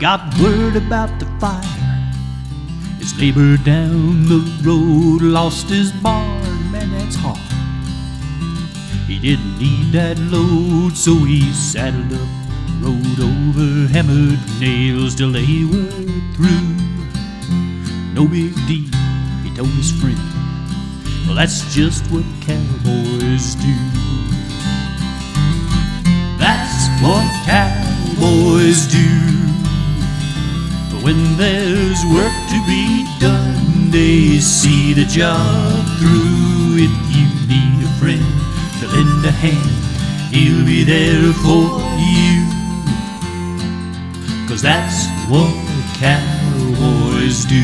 got word about the fire. His neighbor down the road lost his barn, man, that's hard. He didn't need that load, so he saddled up, rode over, hammered nails till they were through. No big deal, he told his friend. Well, that's just what cowboys do. That's what cowboys do. But when there's work to be done, they see the job through. If you need a friend to lend a hand, he'll be there for you. 'Cause that's what cowboys do.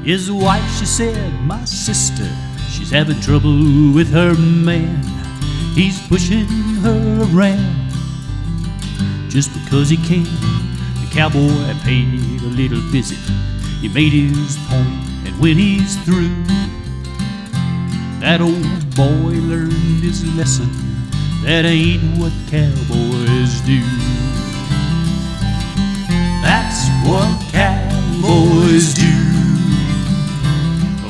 His wife, she said, my sister, she's having trouble with her man. He's pushing her around just because he can. The cowboy paid a little visit. He made his point, and when he's through, that old boy learned his lesson. That ain't what cowboys do. That's what cowboys do.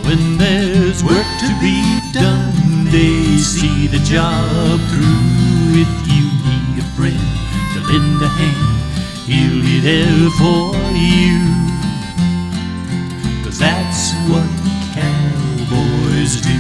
When there's work to be done, they see the job through. If you need a friend to lend a hand, he'll be there for you. 'Cause that's what cowboys do.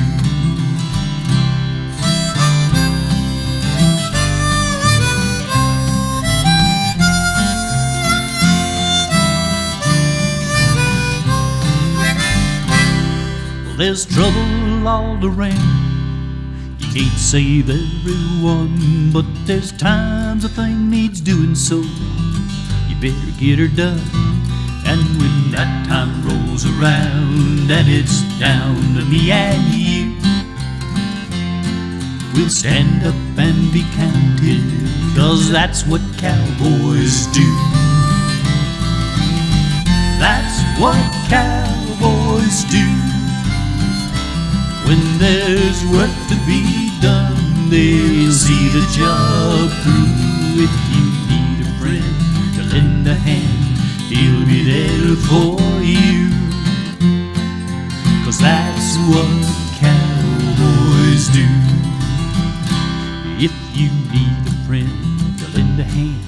There's trouble all around. You can't save everyone, but there's times a thing needs doing, so you better get her done. And when that time rolls around and it's down to me and you, we'll stand up and be counted, 'cause that's what cowboys do. That's what cowboys do. When there's work to be done, they'll see the job through. If you need a friend to lend a hand, he'll be there for you. 'Cause that's what cowboys do. If you need a friend to lend a hand,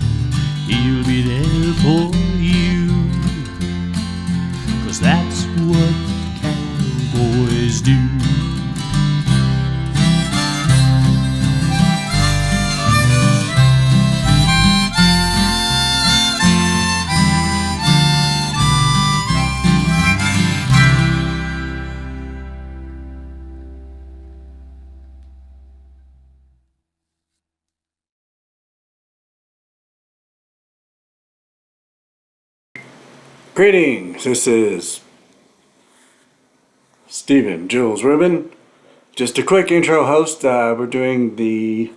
he'll be there for you. 'Cause that's what cowboys do. Greetings, this is Stephen Jules Rubin. Just a quick intro host. We're doing the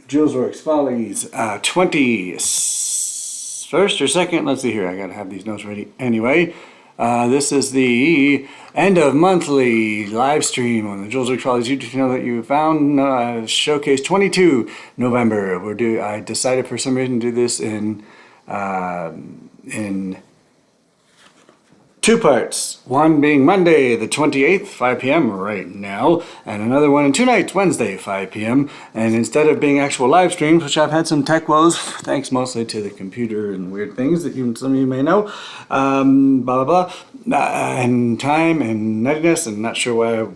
Julesworks Follies 21st or 2nd. Let's see here, I gotta have these notes ready. Anyway, this is the end of monthly live stream on the Julesworks Follies YouTube channel that you found. Showcase 22 November. I decided for some reason to do this in 2 parts. One being Monday the 28th, 5 p.m. right now, and another one in 2 nights, Wednesday, 5 p.m. And instead of being actual live streams, which I've had some tech woes, thanks mostly to the computer and weird things that some of you may know, blah blah blah, and time and nuttiness, and not sure why I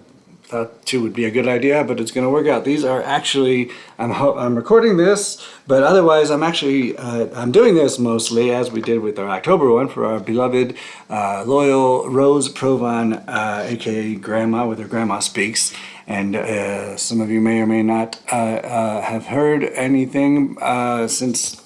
thought 2 would be a good idea, but it's going to work out. These are actually, I'm recording this, but otherwise I'm actually, I'm doing this mostly as we did with our October one for our beloved, loyal Rose Provan, aka Grandma with her Grandma Speaks. And some of you may or may not have heard anything since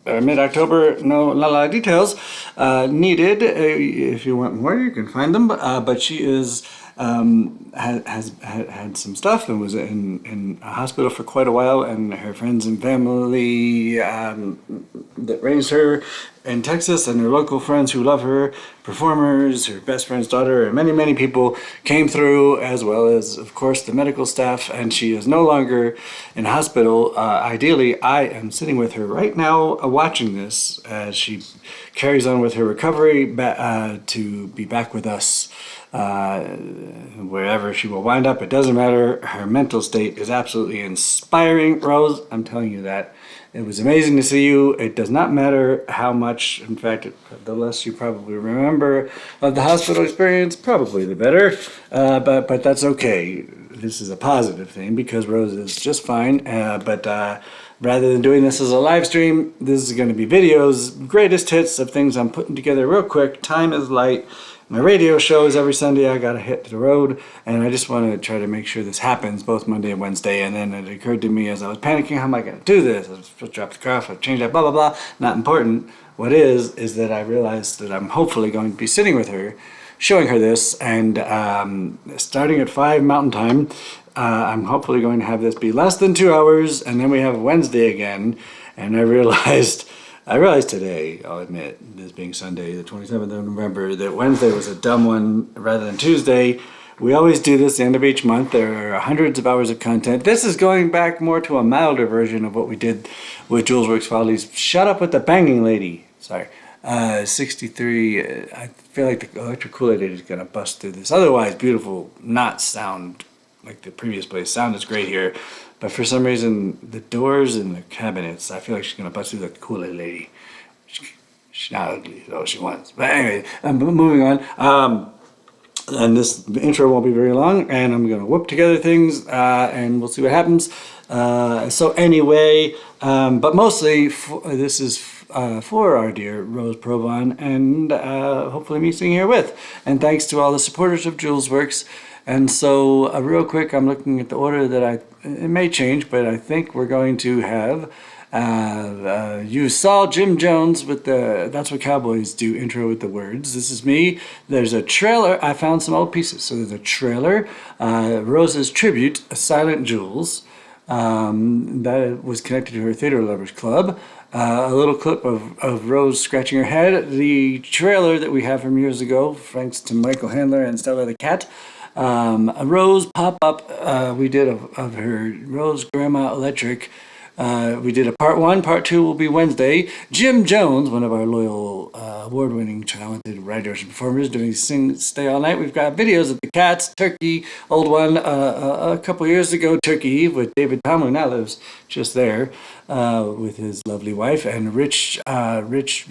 mid-October. Not a lot of details needed. If you want more, you can find them. But she is had some stuff and was in a hospital for quite a while, and her friends and family that raised her in Texas, and her local friends who love her, performers, her best friend's daughter, and many people came through, as well as, of course, the medical staff, and she is no longer in hospital. Ideally, I am sitting with her right now watching this as she carries on with her recovery to be back with us wherever she will wind up. It doesn't matter. Her mental state is absolutely inspiring. Rose, I'm telling you that. It was amazing to see you. It does not matter how much, in fact, the less you probably remember of the hospital experience, probably the better. But that's okay. This is a positive thing because Rose is just fine. But rather than doing this as a live stream, this is going to be videos, greatest hits of things I'm putting together real quick. Time is light. My radio shows every Sunday. I gotta hit the road, and I just want to try to make sure this happens both Monday and Wednesday. And then it occurred to me as I was panicking, how am I gonna do this? I was supposed to drop the car, I've changed that, blah blah blah. Not important. What is that I realized that I'm hopefully going to be sitting with her, showing her this, and starting at 5 Mountain Time. I'm hopefully going to have this be less than 2 hours, and then we have Wednesday again. And I realized today, I'll admit, this being Sunday, the 27th of November, that Wednesday was a dumb one rather than Tuesday. We always do this at the end of each month. There are hundreds of hours of content. This is going back more to a milder version of what we did with Julesworks Follies. Shut up with the banging lady. Sorry. 63. I feel like the electric Kool-Aid is going to bust through this. Otherwise, beautiful, not sound like the previous place. Sound is great here. But for some reason, the doors and the cabinets, I feel like she's going to bust through the Kool-Aid lady. She's not ugly, though she wants. But anyway, I'm moving on. And this intro won't be very long, and I'm going to whip together things, and we'll see what happens. So anyway, but mostly, this is for our dear Rose Provon, and hopefully me sitting here with. And thanks to all the supporters of Julesworks. And so, real quick, I'm looking at the order that it may change, but I think we're going to have, you saw Jim Jones with the That's What Cowboys Do intro with the words. This is me. There's a trailer. I found some old pieces. So there's a trailer, Rose's tribute, Silent Jules, that was connected to her Theater Lovers Club. A little clip of Rose scratching her head. The trailer that we have from years ago, thanks to Michael Handler and Stella the Cat. A Rose pop-up we did of her Rose Grandma Electric. We did a part 1, part 2 will be Wednesday. Jim Jones, one of our loyal award-winning talented writers and performers, doing Stay All Night. We've got videos of the Cats, Turkey, old one a couple years ago, Turkey with David Tomlin, now lives just there with his lovely wife, and Rich Radjic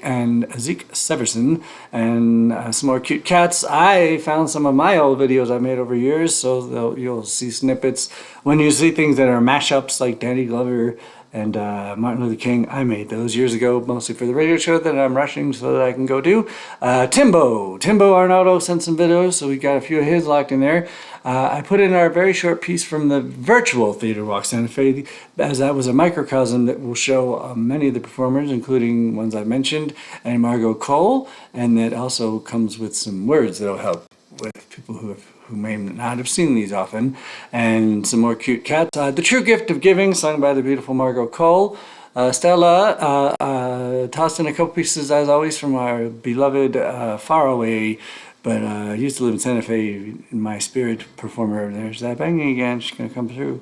and Zeke Severson, and some more cute cats. I found some of my old videos I made over years, so you'll see snippets. When you see things that are mashups like Danny Glover and Martin Luther King, I made those years ago, mostly for the radio show that I'm rushing so that I can go do. Timbo Arnaldo sent some videos, so we got a few of his locked in there. I put in our very short piece from the virtual Theater Walk Santa Fe, as that was a microcosm that will show many of the performers, including ones I mentioned, and Margot Cole, and that also comes with some words that will help with people who may not have seen these often, and some more cute cats. The True Gift of Giving, sung by the beautiful Margot Cole. Stella tossed in a couple pieces, as always, from our beloved faraway, but used to live in Santa Fe, in my spirit performer. There's that banging again. She's going to come through.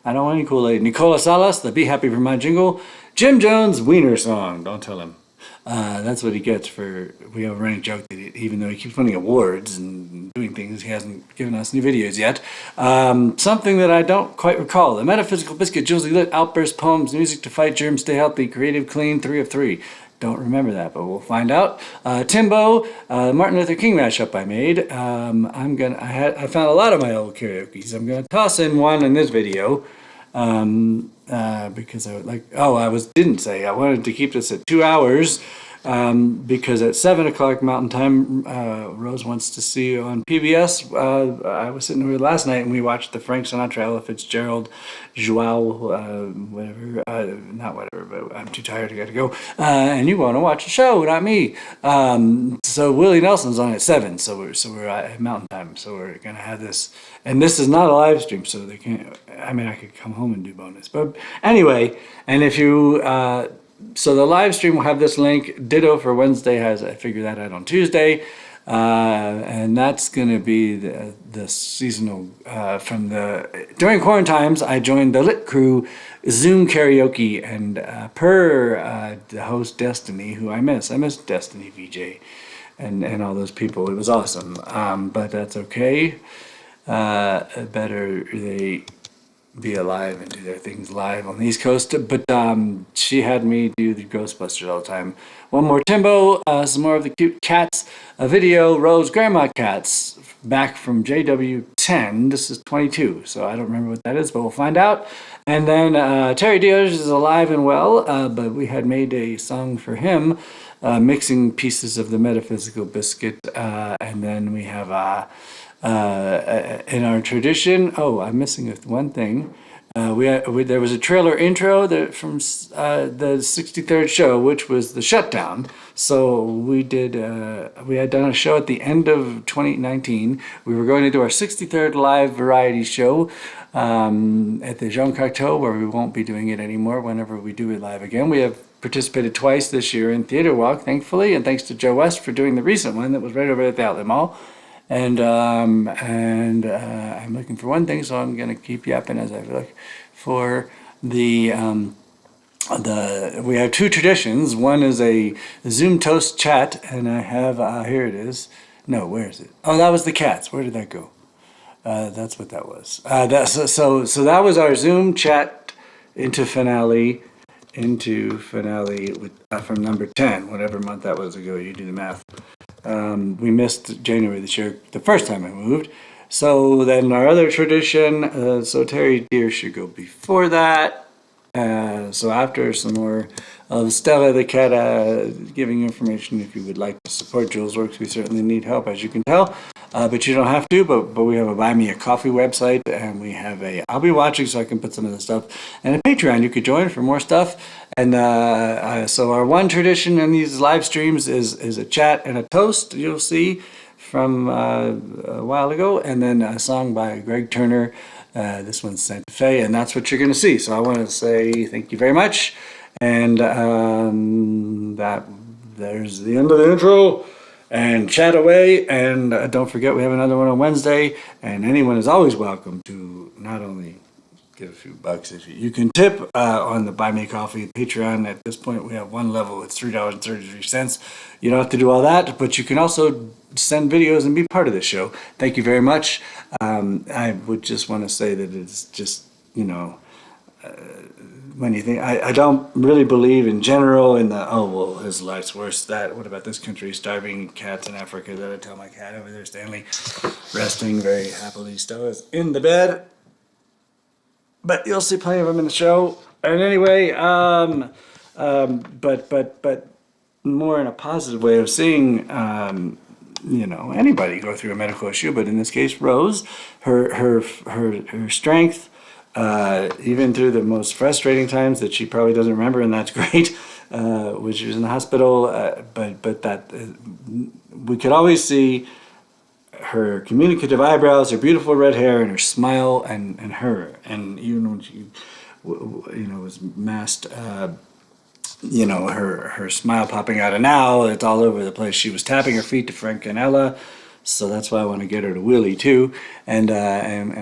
I don't want any Kool-Aid. Nicola Salas, the Be Happy Vermont jingle. Jim Jones, Wiener song. Don't tell him. That's what he gets for, we have a running joke that even though he keeps winning awards and doing things, he hasn't given us any videos yet. Something that I don't quite recall. The Metaphysical Biscuit, Jules Lit, Outburst, Poems, Music to Fight Germs, Stay Healthy, Creative, Clean, 3 of 3. Don't remember that, but we'll find out. Timbo, Martin Luther King mashup I made. I found a lot of my old karaoke's. I'm gonna toss in one in this video. Because I would like, I wanted to keep this at 2 hours, because at 7 o'clock Mountain Time, Rose wants to see you on PBS. I was sitting here last night and we watched the Frank Sinatra, Ella Fitzgerald, whatever, not whatever, but I'm too tired, I gotta go. And you want to watch the show, not me. So Willie Nelson's on at 7, so we're at Mountain Time, so we're gonna have this. And this is not a live stream, so they can't, I mean, I could come home and do bonus. But anyway, and if you, so the live stream will have this link. Ditto for Wednesday, I figured that out on Tuesday. And that's going to be the seasonal, during quarantine times, I joined the Lit Crew Zoom karaoke, and per the host Destiny, who I miss Destiny VJ and all those people. It was awesome, but that's okay. Better they be alive and do their things live on the East Coast. But she had me do the Ghostbusters all the time. One more Timbo, some more of the cute cats, a video, Rose Grandma Cats, back from JW10. This is 22, so I don't remember what that is, but we'll find out. And then Terry Dealers is alive and well, but we had made a song for him, mixing pieces of the Metaphysical Biscuit, and then we have in our tradition, I'm missing one thing. There was a trailer intro from the 63rd show, which was the shutdown. So we had done a show at the end of 2019. We were going to do our 63rd live variety show at the SJOCR, where we won't be doing it anymore whenever we do it live again. We have participated twice this year in Theater Walk, thankfully, and thanks to Joe West for doing the recent one that was right over at the Outlet Mall. And I'm looking for one thing, so I'm going to keep yapping as I look for we have two traditions. One is a Zoom toast chat, and I have, here it is. No, where is it? Oh, that was the cats. Where did that go? That's what that was. So that was our Zoom chat into finale with, from number 10, whatever month that was ago. You do the math. We missed January this year, the first time I moved. So then our other tradition, so Terry Deer should go before that. So after some more of Stella the cat giving information if you would like to support Julesworks. We certainly need help, as you can tell, but you don't have to. But we have a Buy Me a Coffee website, and we have I'll be watching so I can put some of the stuff, and a Patreon you could join for more stuff. And so our one tradition in these live streams is a chat and a toast. You'll see from a while ago, and then a song by Greg Turner. This one's Santa Fe, and that's what you're going to see. So I want to say thank you very much, and there's the end of the intro, and chat away, and don't forget we have another one on Wednesday, and anyone is always welcome to not only give a few bucks, if you can tip on the Buy Me Coffee Patreon. At this point we have one level, it's $3.33. You don't have to do all that, but you can also send videos and be part of the show. Thank you very much. I would just want to say that it's just, when you think, I don't really believe in general in the, his life's worse, what about this country, starving cats in Africa, that I tell my cat over there, Stanley, resting very happily still in the bed. But you'll see plenty of them in the show. And anyway, but more in a positive way of seeing, anybody go through a medical issue, but in this case, Rose, her strength, even through the most frustrating times that she probably doesn't remember, and that's great, when she was in the hospital, but that we could always see her communicative eyebrows, her beautiful red hair, and her smile, and her, and even when she, was masked, her smile popping out, and now it's all over the place. She was tapping her feet to Frank and Ella, so that's why I want to get her to Willie too, and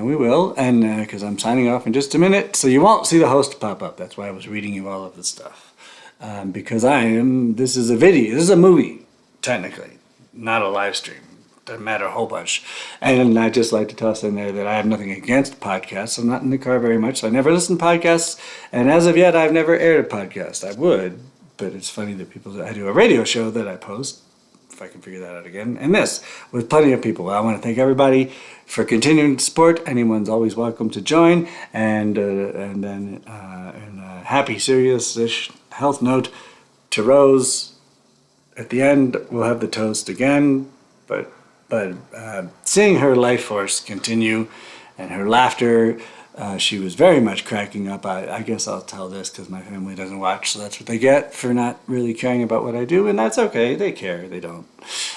we will, and because I'm signing off in just a minute, so you won't see the host pop up. That's why I was reading you all of the stuff, because this is a video, this is a movie, technically, not a live stream. Doesn't matter a whole bunch. And I just like to toss in there that I have nothing against podcasts. I'm not in the car very much, so I never listen to podcasts. And as of yet, I've never aired a podcast. I would, but it's funny that I do a radio show that I post, if I can figure that out again, and this, with plenty of people. I want to thank everybody for continuing to support. Anyone's always welcome to join. And then, in a happy, serious-ish health note, to Rose, at the end, we'll have the toast again, but seeing her life force continue and her laughter, she was very much cracking up. I guess I'll tell this because my family doesn't watch, so that's what they get for not really caring about what I do, and that's okay. They care. They don't.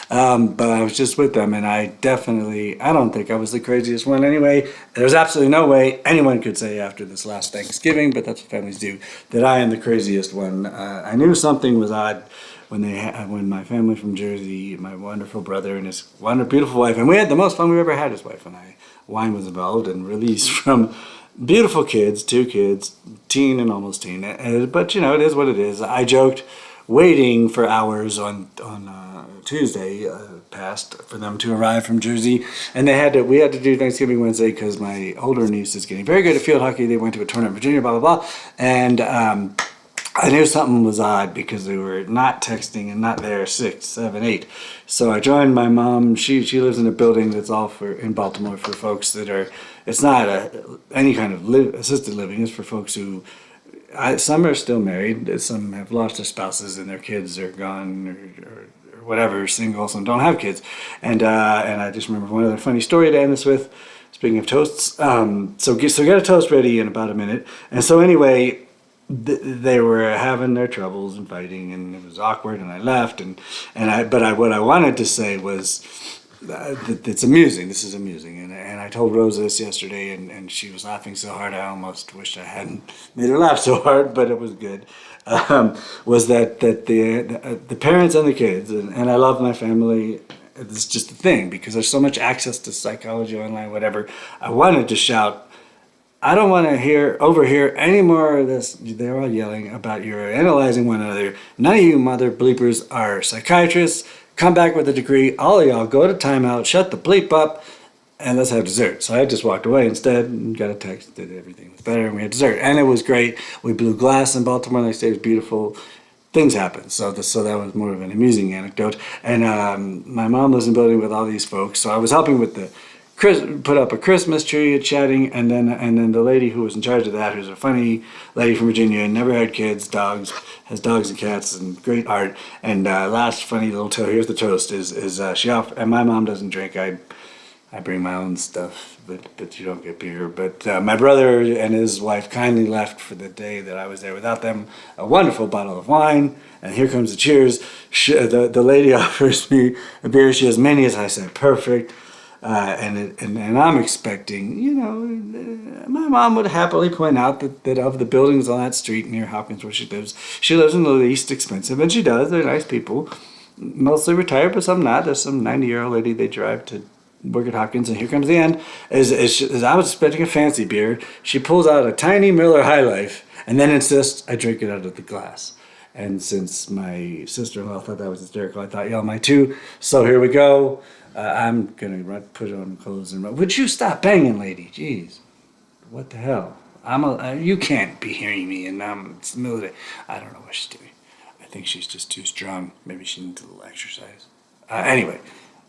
But I was just with them, and I don't think I was the craziest one anyway. There's absolutely no way anyone could say after this last Thanksgiving, but that's what families do, that I am the craziest one. I knew something was odd when my family from Jersey, my wonderful brother and his beautiful wife, and we had the most fun we ever had, his wife and I. Wine was involved and released from beautiful kids, 2 kids, teen and almost teen. But it is what it is. I joked, waiting for hours on Tuesday past for them to arrive from Jersey, and we had to do Thanksgiving Wednesday because my older niece is getting very good at field hockey. They went to a tournament in Virginia, blah blah blah, and I knew something was odd because they were not texting and not there 6, 7, 8. So I joined my mom. She lives in a building that's all in Baltimore for folks that are. It's not any kind of assisted living. It's for folks who. Some are still married. Some have lost their spouses and their kids are gone or whatever. Single. Some don't have kids. And I just remember one other funny story to end this with. Speaking of toasts, so get a toast ready in about a minute. And so anyway. They were having their troubles and fighting, and it was awkward, and I left. What I wanted to say was that it's amusing. This is amusing, and I told Rose this yesterday, and she was laughing so hard I almost wished I hadn't made her laugh so hard, but it was good. Was that the parents and the kids, and I love my family. It's just a thing because there's so much access to psychology online, whatever. I wanted to shout. I don't want to overhear any more of this. They're all yelling about you're analyzing one another. None of you mother bleepers are psychiatrists. Come back with a degree. All of y'all go to timeout, shut the bleep up, and let's have dessert. So I just walked away instead and got a text that everything was better and we had dessert. And it was great. We blew glass in Baltimore the next day. It was beautiful. Things happen. So that was more of an amusing anecdote. And my mom was in the building with all these folks. So I was helping with put up a Christmas tree, chatting, and then the lady who was in charge of that, who's a funny lady from Virginia, never had kids, has dogs and cats, and great art. And last funny little toast. Here's the toast: is she off? And my mom doesn't drink. I bring my own stuff, but you don't get beer. But my brother and his wife kindly left for the day that I was there without them. A wonderful bottle of wine, and here comes the cheers. The lady offers me a beer. She has many, as I said, perfect. And I'm expecting, my mom would happily point out that of the buildings on that street near Hopkins where she lives in the least expensive, and she does. They're nice people, mostly retired, but some not. There's some 90-year-old lady they drive to work at Hopkins, and here comes the end. As I was expecting a fancy beer, she pulls out a tiny Miller High Life and then insists I drink it out of the glass. And since my sister-in-law thought that was hysterical, I thought, my too. So here we go. I'm going to put on clothes and run. Would you stop banging, lady? Jeez. What the hell? You can't be hearing me, and it's the middle of the day. I don't know what she's doing. I think she's just too strong. Maybe she needs a little exercise. Anyway,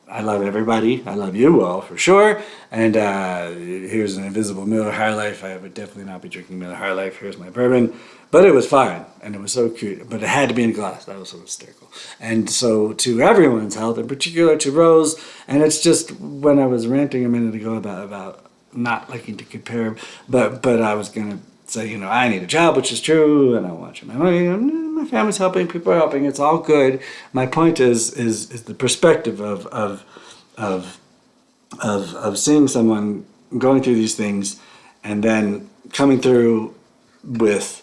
I love everybody. I love you all for sure. And here's an invisible Miller High Life. I would definitely not be drinking Miller High Life. Here's my bourbon. But it was fine, and it was so cute. But it had to be in a glass. That was so hysterical. And so to everyone's health, in particular to Rose, and it's just when I was ranting a minute ago about not liking to compare, but I was going to say, I need a job, which is true, and I want my money. My family's helping, people are helping. It's all good. My point is the perspective of seeing someone going through these things, and then coming through with,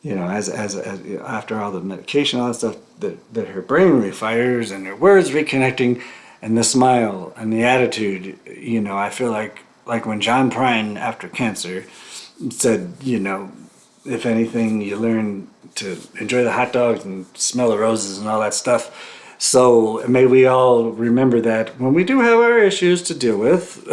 as after all the medication, all that stuff, that her brain refires and her words reconnecting, and the smile and the attitude. I feel like when John Prine after cancer said, if anything, you learn to enjoy the hot dogs and smell the roses and all that stuff. So may we all remember that when we do have our issues to deal with.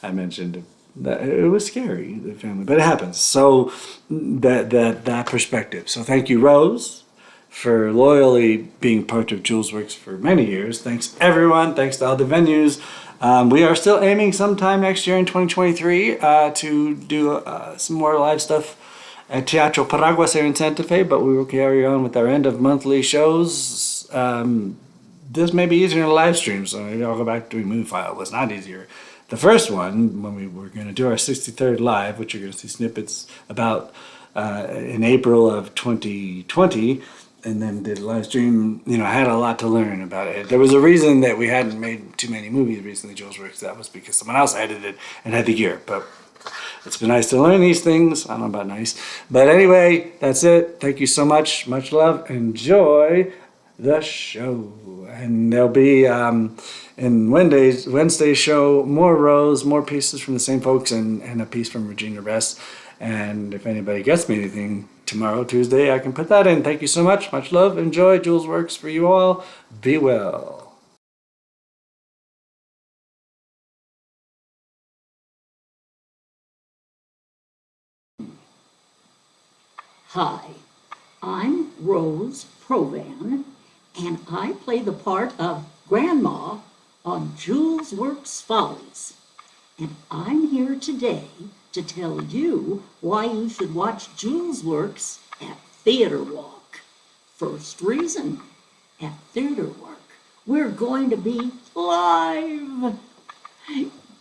I mentioned that it was scary, the family, but it happens. So that perspective. So thank you, Rose, for loyally being part of Julesworks for many years. Thanks everyone. Thanks to all the venues. We are still aiming sometime next year in 2023 to do some more live stuff at Teatro Paraguas here in Santa Fe, but we will carry on with our end of monthly shows. This may be easier in a live stream, so maybe I'll go back to doing movie file. It was not easier. The first one, when we were going to do our 63rd live, which you're going to see snippets about in April of 2020, and then did a live stream, I had a lot to learn about it. There was a reason that we hadn't made too many movies recently, Julesworks. That was because someone else edited and had the gear. But it's been nice to learn these things. I don't know about nice. But anyway, that's it. Thank you so much. Much love. Enjoy the show. And there'll be in Wednesday's show more Rose, more pieces from the same folks, and a piece from Regina Ress. And if anybody gets me anything tomorrow, Tuesday, I can put that in. Thank you so much. Much love. Enjoy. Julesworks for you all. Be well. Hi, I'm Rose Provan, and I play the part of Grandma on Julesworks Follies. And I'm here today to tell you why you should watch Julesworks at Theater Walk. First reason, at Theater Walk, we're going to be live.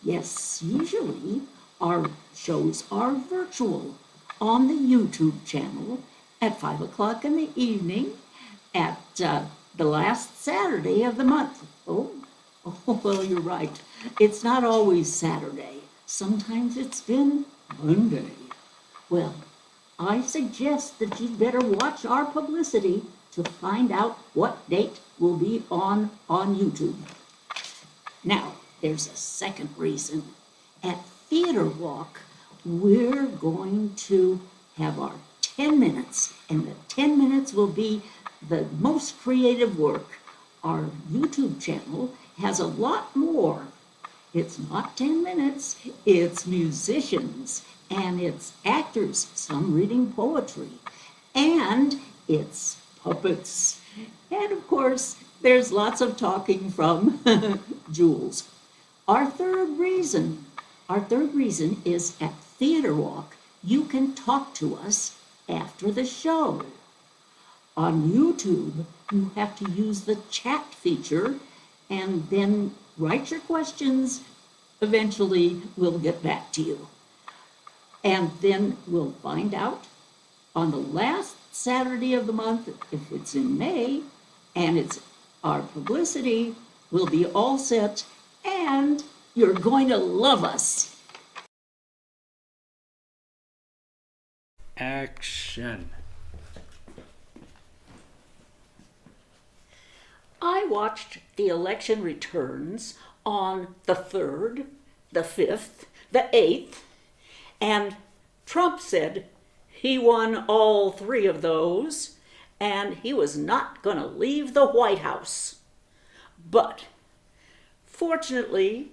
Yes, usually our shows are virtual on the YouTube channel at 5 o'clock in the evening at the last Saturday of the month. Oh, well, you're right. It's not always Saturday. Sometimes it's been Monday. Well, I suggest that you'd better watch our publicity to find out what date will be on YouTube. Now, there's a second reason. At Theater Walk, we're going to have our 10 minutes, and the 10 minutes will be the most creative work. Our YouTube channel has a lot more. It's not 10 minutes, it's musicians, and it's actors, some reading poetry, and it's puppets. And of course, there's lots of talking from Jules. Our third reason is at Theater Walk, you can talk to us after the show. On YouTube, you have to use the chat feature and then write your questions. Eventually, we'll get back to you. And then we'll find out on the last Saturday of the month, if it's in May, and it's our publicity, will be all set, and you're going to love us. Action. I watched the election returns on the 3rd, the 5th, the 8th, and Trump said he won all 3 of those, and he was not going to leave the White House. But fortunately,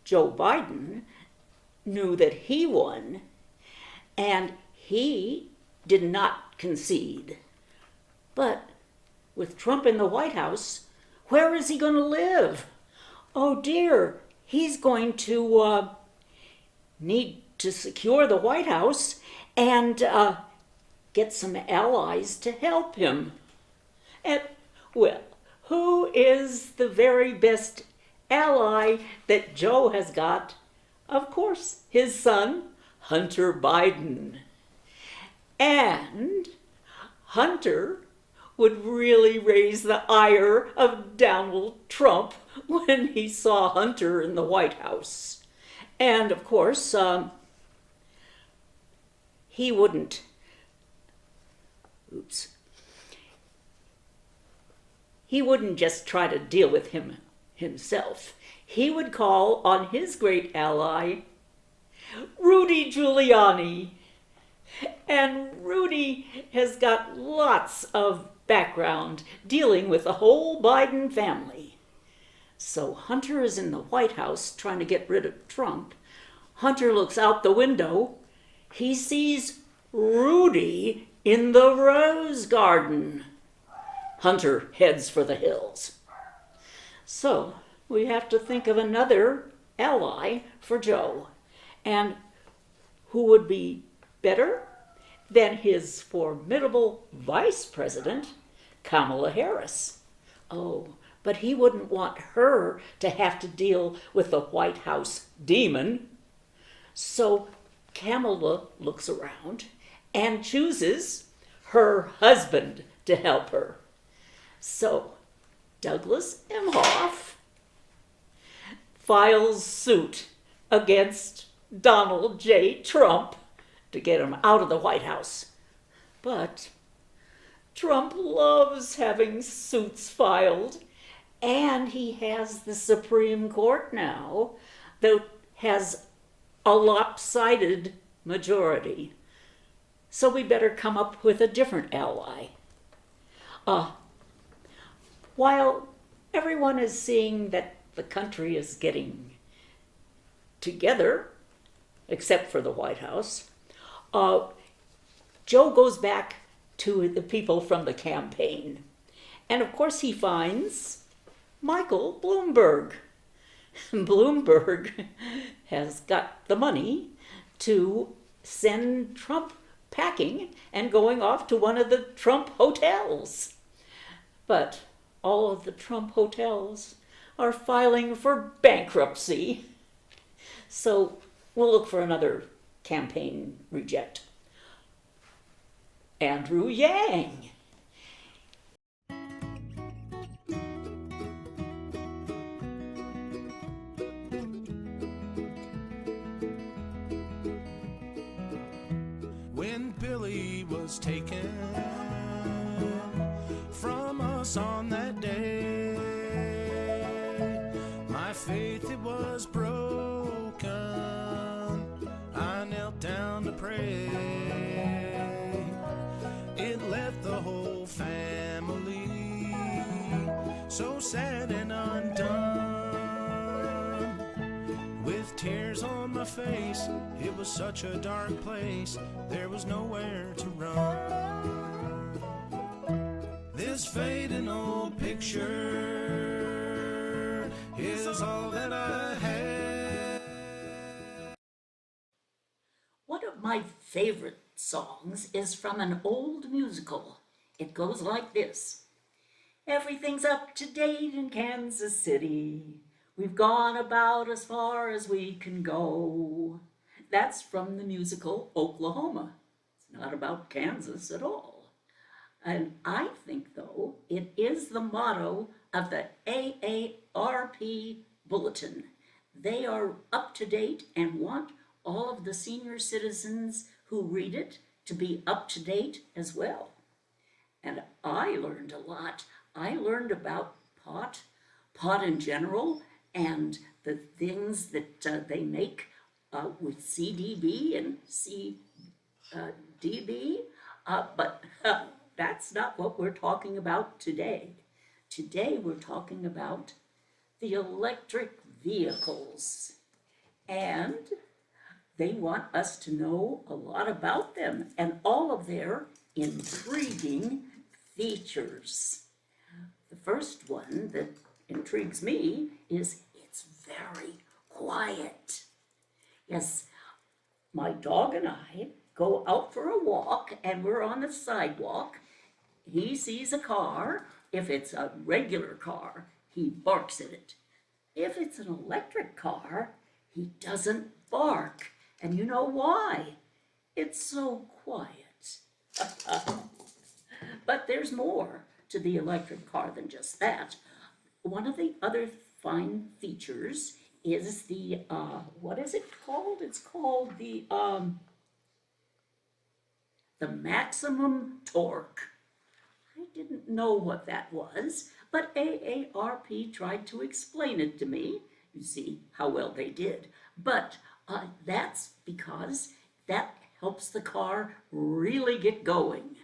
Joe Biden knew that he won, and he did not concede. But with Trump in the White House, where is he going to live? Oh dear, he's going to need to secure the White House and get some allies to help him. And, well, who is the very best ally that Joe has got? Of course, his son, Hunter Biden. And Hunter would really raise the ire of Donald Trump when he saw Hunter in the White House. And of course, he wouldn't just try to deal with him himself. He would call on his great ally, Rudy Giuliani. And Rudy has got lots of background dealing with the whole Biden family. So Hunter is in the White House trying to get rid of Trump. Hunter looks out the window. He sees Rudy in the rose garden. Hunter heads for the hills. So we have to think of another ally for Joe. And who would be better Then his formidable vice president, Kamala Harris. Oh, but he wouldn't want her to have to deal with the White House demon. So Kamala looks around and chooses her husband to help her. So Douglas Emhoff files suit against Donald J. Trump to get him out of the White House. But Trump loves having suits filed, and he has the Supreme Court now that has a lopsided majority. So we better come up with a different ally. While everyone is seeing that the country is getting together, except for the White House, Joe goes back to the people from the campaign. And of course he finds Michael Bloomberg. Bloomberg has got the money to send Trump packing and going off to one of the Trump hotels. But all of the Trump hotels are filing for bankruptcy. So we'll look for another campaign reject. Andrew Yang. When Billy was taken from us on that day, my faith it was broken. I knelt down to pray. It left the whole family so sad and undone. With tears on my face, it was such a dark place, there was nowhere to run. This fading old picture is all that I have. One of my favorite songs is from an old musical. It goes like this. Everything's up to date in Kansas City. We've gone about as far as we can go. That's from the musical Oklahoma. It's not about Kansas at all. And I think, though, it is the motto of the AARP Bulletin. They are up to date and want all of the senior citizens who read it to be up to date as well. And I learned a lot. I learned about pot in general, and the things that they make with CDB and CDB, but that's not what we're talking about today. Today we're talking about the electric vehicles, and they want us to know a lot about them and all of their intriguing features. The first one that intrigues me is it's very quiet. Yes, my dog and I go out for a walk and we're on the sidewalk. He sees a car. If it's a regular car, he barks at it. If it's an electric car, he doesn't bark. And you know why? It's so quiet. But there's more to the electric car than just that. One of the other fine features is the, what is it called? It's called the maximum torque. I didn't know what that was, but AARP tried to explain it to me. You see how well they did. But that's because that helps the car really get going.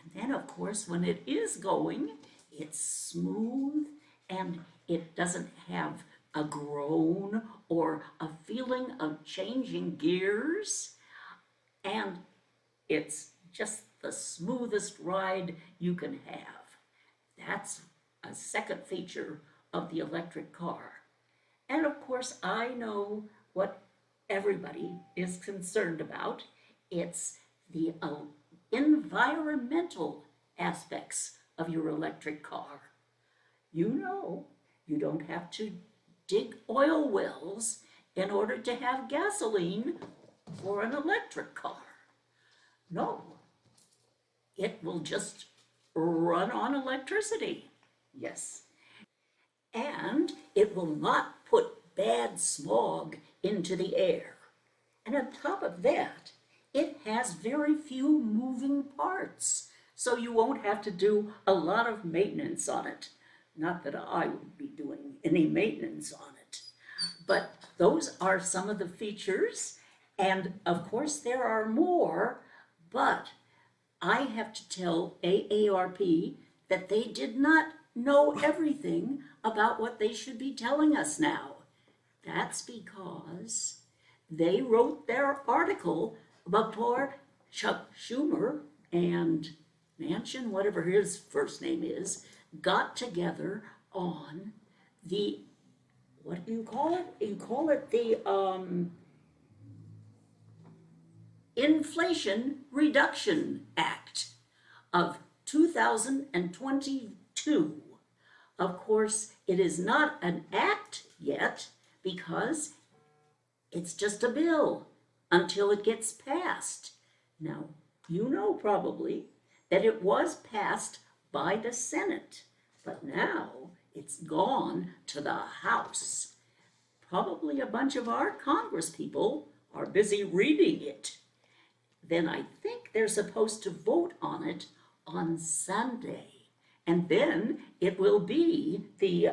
And then, of course, when it is going, it's smooth and it doesn't have a groan or a feeling of changing gears. And it's just the smoothest ride you can have. That's a second feature of the electric car. And of course, I know what everybody is concerned about. It's the environmental aspects of your electric car. You know, you don't have to dig oil wells in order to have gasoline for an electric car. No, it will just run on electricity. Yes. And it will not put bad smog into the air. And on top of that, it has very few moving parts, so you won't have to do a lot of maintenance on it. Not that I would be doing any maintenance on it. But those are some of the features, and of course there are more, but I have to tell AARP that they did not know everything about what they should be telling us now. That's because they wrote their article before Chuck Schumer and Manchin, whatever his first name is, got together on the, what do you call it? You call it the Inflation Reduction Act of 2022. Of course, it is not an act yet because it's just a bill until it gets passed. Now, you know probably that it was passed by the Senate, but now it's gone to the House. Probably a bunch of our Congress people are busy reading it. Then I think they're supposed to vote on it on Sunday. And then it will be the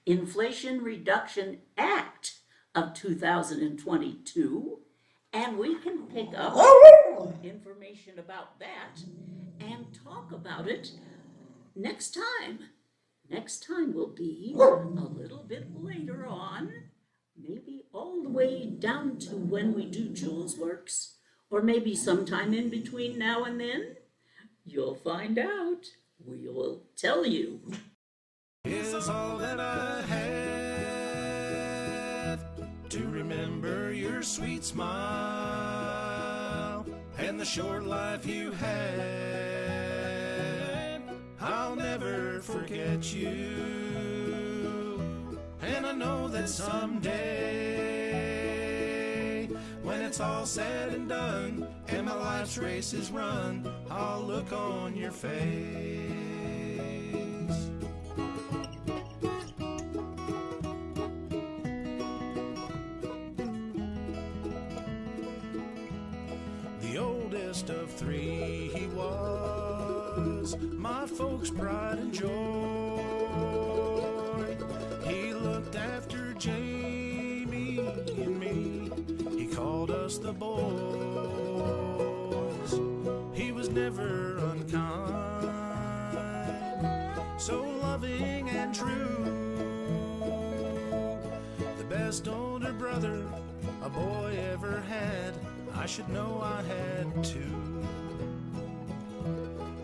Inflation Reduction Act of 2022, and we can pick up information about that and talk about it next time. Next time will be a little bit later on, maybe all the way down to when we do Julesworks, or maybe sometime in between now and then. You'll find out. We will tell you. Is all that I have to remember your sweet smile and the short life you had. I'll never forget you, and I know that someday, when it's all said and done and my life's race is run, I'll look on your face. The oldest of three he was, my folks' pride and joy. He looked after Jamie and me, he called us the boys. He was never unkind, so loving and true. The best older brother a boy ever had, I should know I had too.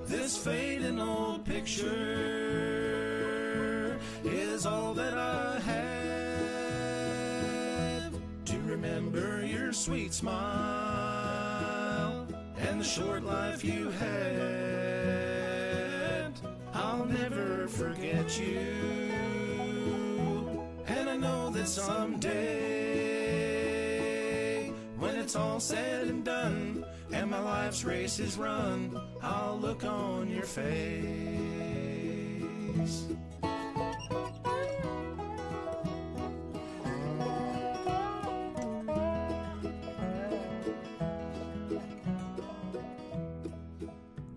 This fading old picture is all that I have to remember your sweet smile and the short life you had. I'll never forget you, and I know that someday, when it's all said and done and my life's race is run, I'll look on your face.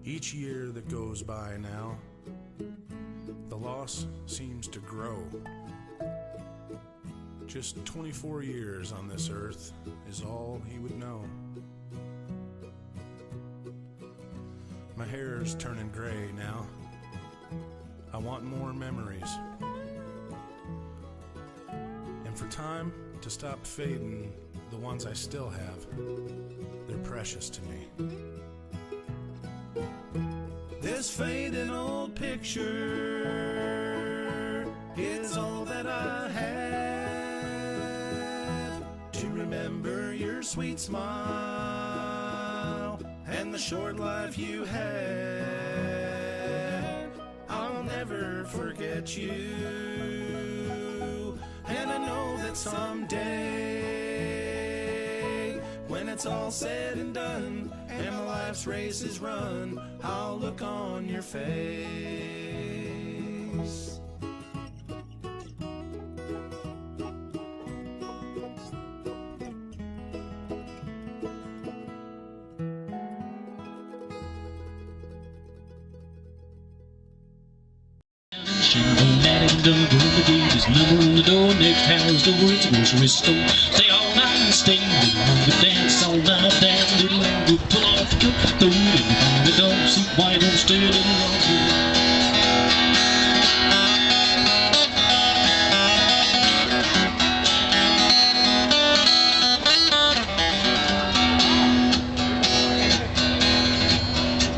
Each year that goes by now, the loss seems to grow. Just 24 years on this earth is all he would know. My hair's turning gray now. I want more memories. And for time to stop fading, the ones I still have, they're precious to me. This fading old picture is all that I have to remember your sweet smile short life you had. I'll never forget you, and I know that someday, when it's all said and done, and my life's race is run, I'll look on your face. Done the gate is number on the door. Next house door, it's a grocery store. Stay all night and stay a little longer. Dance all night, dance a little longer. Pull off the coat, throw it in the dog seat. Why don't stay a little longer?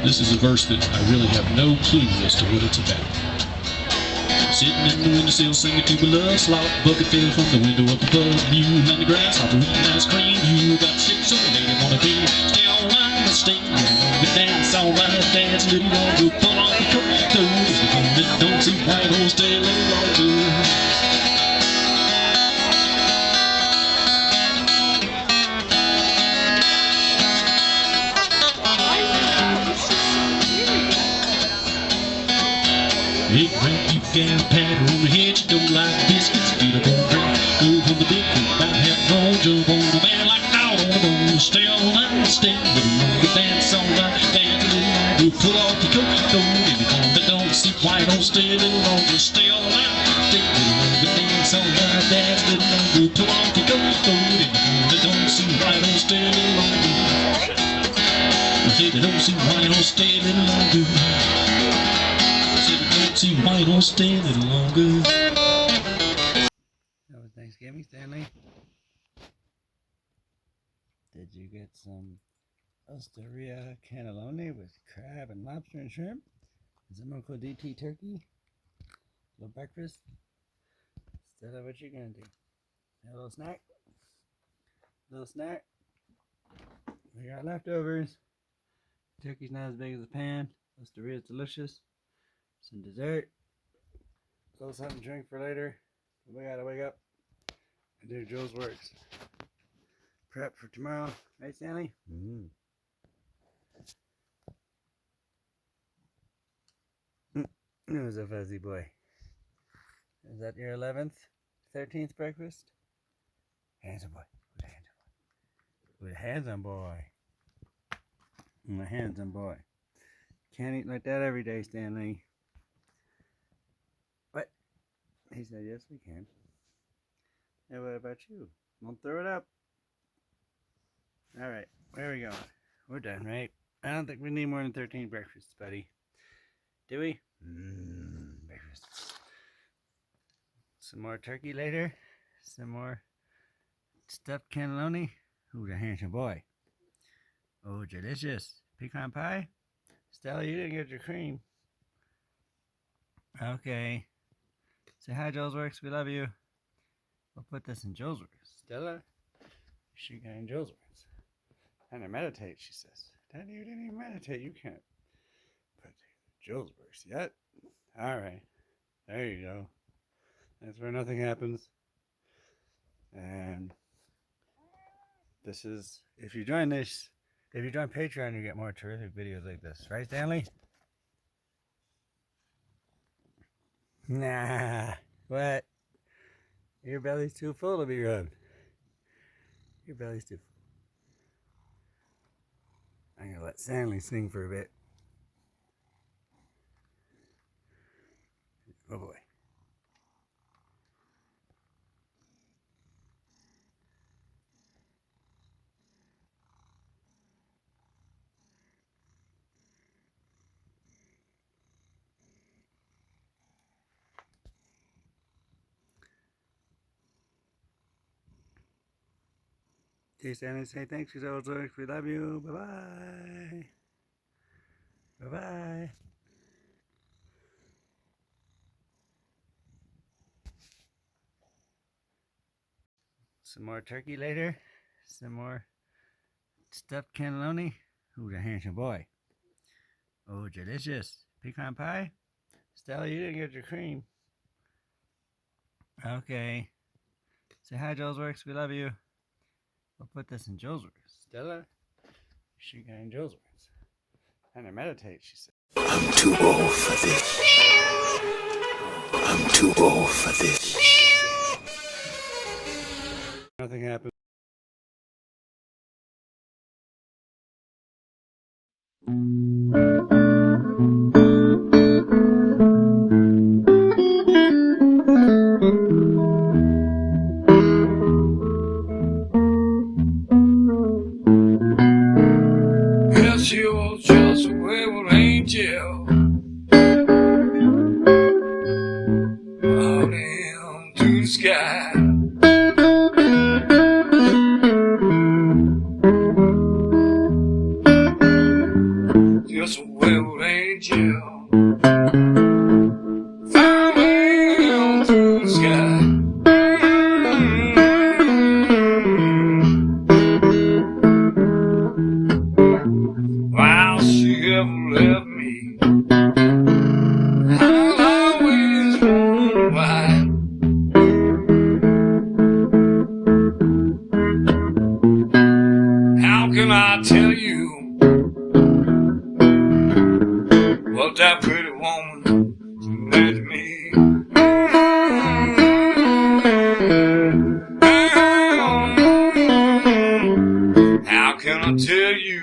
This is a verse that I really have no clue as to what it's about. Sitting in the windowsill singing to my love slot. Bucket fell from the window up above. You on the grass, hop eating ice cream. You got sick, so lady wanna be. Stay all night and stay longer. Dance all night, dance a little longer. Pull off the coat, throw it in the corner. Don't see why don't stay a little longer. Big rat, you got a pat on the head. You don't like biscuits, get up on the ground. Go from the big foot, about half roll. Jump on the man like out on the bone. Stay all night, stay a little longer. Dance all night, dance a little longer. Pull off the coat, throw it in the corner. Don't see why don't stay a little longer. Stay all night, stay a little longer. Dance all night, dance a little longer. Pull off the coat, throw it in the corner. Don't see why don't stay a little longer. Don't see why don't stay a little longer. See why don't stay a little longer. That was Thanksgiving, Stanley. Did you get some Osteria cannelloni with crab and lobster and shrimp? And some Uncle DT turkey? A little breakfast? Is that what you're gonna do? A little snack? A little snack? We got leftovers. Turkey's not as big as a pan. Osteria is delicious. Some dessert, a little something to drink for later. We gotta wake up and do Julesworks prep for tomorrow. Right, Stanley? Who's a fuzzy boy? Is that your 11th, 13th breakfast? Handsome boy. With a handsome boy. With a handsome boy. Can't eat like that every day, Stanley. What? He said, yes, we can. Hey, what about you? Don't throw it up. All right, where are we going? We're done, right? I don't think we need more than 13 breakfasts, buddy. Do we? Breakfast. Some more turkey later. Some more stuffed cannelloni. Who's a handsome boy? Oh, delicious. Pecan pie? Stella, you didn't get your cream. Okay. Say hi, Julesworks. We love you. We'll put this in Julesworks. Stella, she got in Julesworks. Time to meditate, she says. Daddy, you didn't even meditate. You can't put Julesworks yet. All right. There you go. That's where nothing happens. And this is, if you join Patreon, you get more terrific videos like this. Right, Stanley? Nah. What? Your belly's too full to be rubbed. Your belly's too full. I'm going to let Stanley sing for a bit. Oh boy. Okay, Stanley, say thanks, Julesworks. We love you. Bye-bye. Bye-bye. Some more turkey later. Some more stuffed cannelloni. Who's a handsome boy? Oh, delicious. Pecan pie? Stella, you didn't get your cream. Okay. Say hi, Julesworks. We love you. We'll put this in Julesworks. Stella, she got in Julesworks. And to meditate, she said. I'm too old for this. I'm too old for this. Nothing happened. Yes, you're just a wayward angel. Out into the sky. Just a wayward angel. Flying away through the sky. While she ever left me, I'll always wonder why. How can I tell you what that pretty woman meant to me? How can I tell you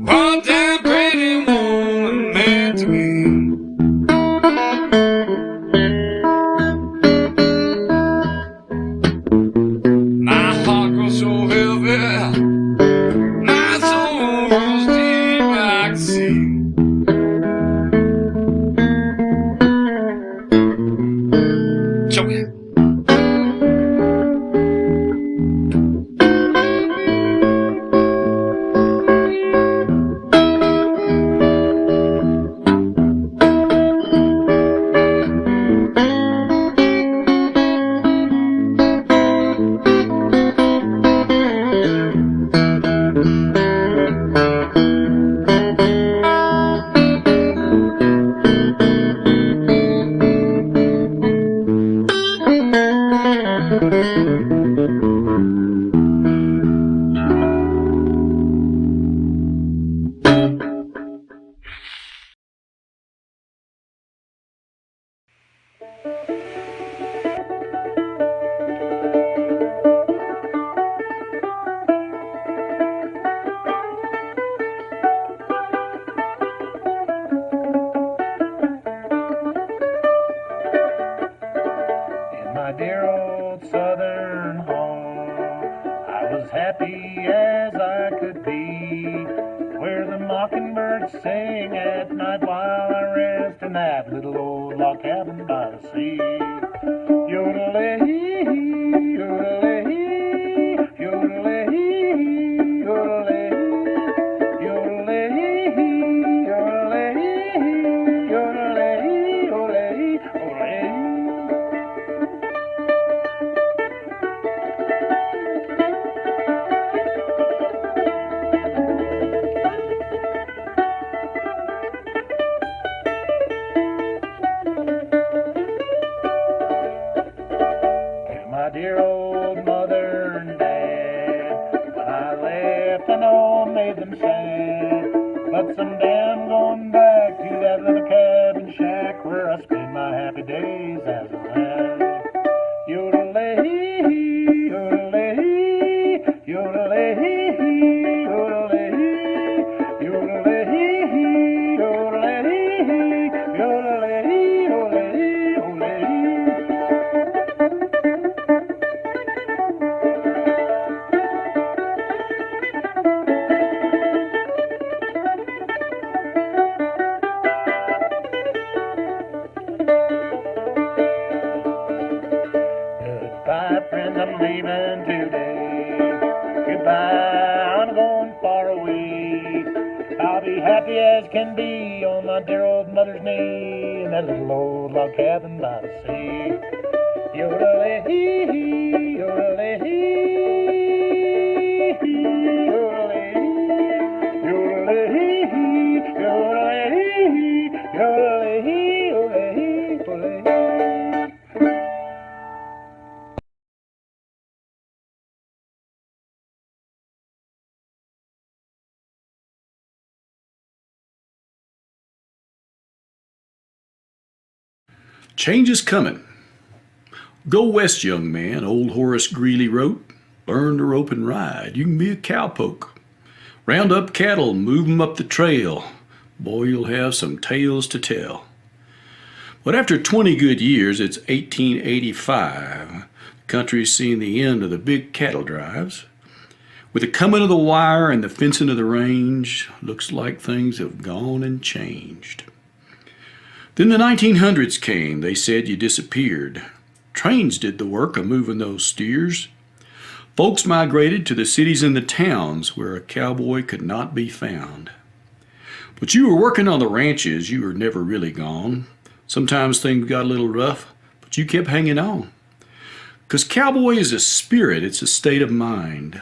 what that pretty woman meant to me? My heart grows so heavy, my soul goes deep, I can see. Choke it. My dear old southern home, I was happy as I could be, where the mockingbirds sing at night while I rest in that little old log cabin by the sea. Yodelay, yodelay, yodelay, yodelay, yodelay, yodelay, yodelay, yodelay, yodelay. My dear old mother and dad, when I left I know I made them sad, but someday I'm going back to that little cabin shack where I spent my happy days as a lad. Yodelay, yodelay, yodelay, yodelay, yodelay, yodelay, yodelay, yodelay, yodelay. Goodbye, friends, I'm leaving today. Goodbye, I'm going far away. I'll be happy as can be on my dear old mother's knee in that little old log cabin by the sea. Yodelay, yodelay, yodelay. Change is coming. Go west, young man, old Horace Greeley wrote. Learn to rope and ride. You can be a cowpoke. Round up cattle, move 'em up the trail. Boy, you'll have some tales to tell. But after 20 good years, it's 1885. The country's seen the end of the big cattle drives. With the coming of the wire and the fencing of the range, looks like things have gone and changed. Then the 1900s came. They said you disappeared. Trains did the work of moving those steers. Folks migrated to the cities and the towns where a cowboy could not be found. But you were working on the ranches, you were never really gone. Sometimes things got a little rough, but you kept hanging on. 'Cause cowboy is a spirit, it's a state of mind.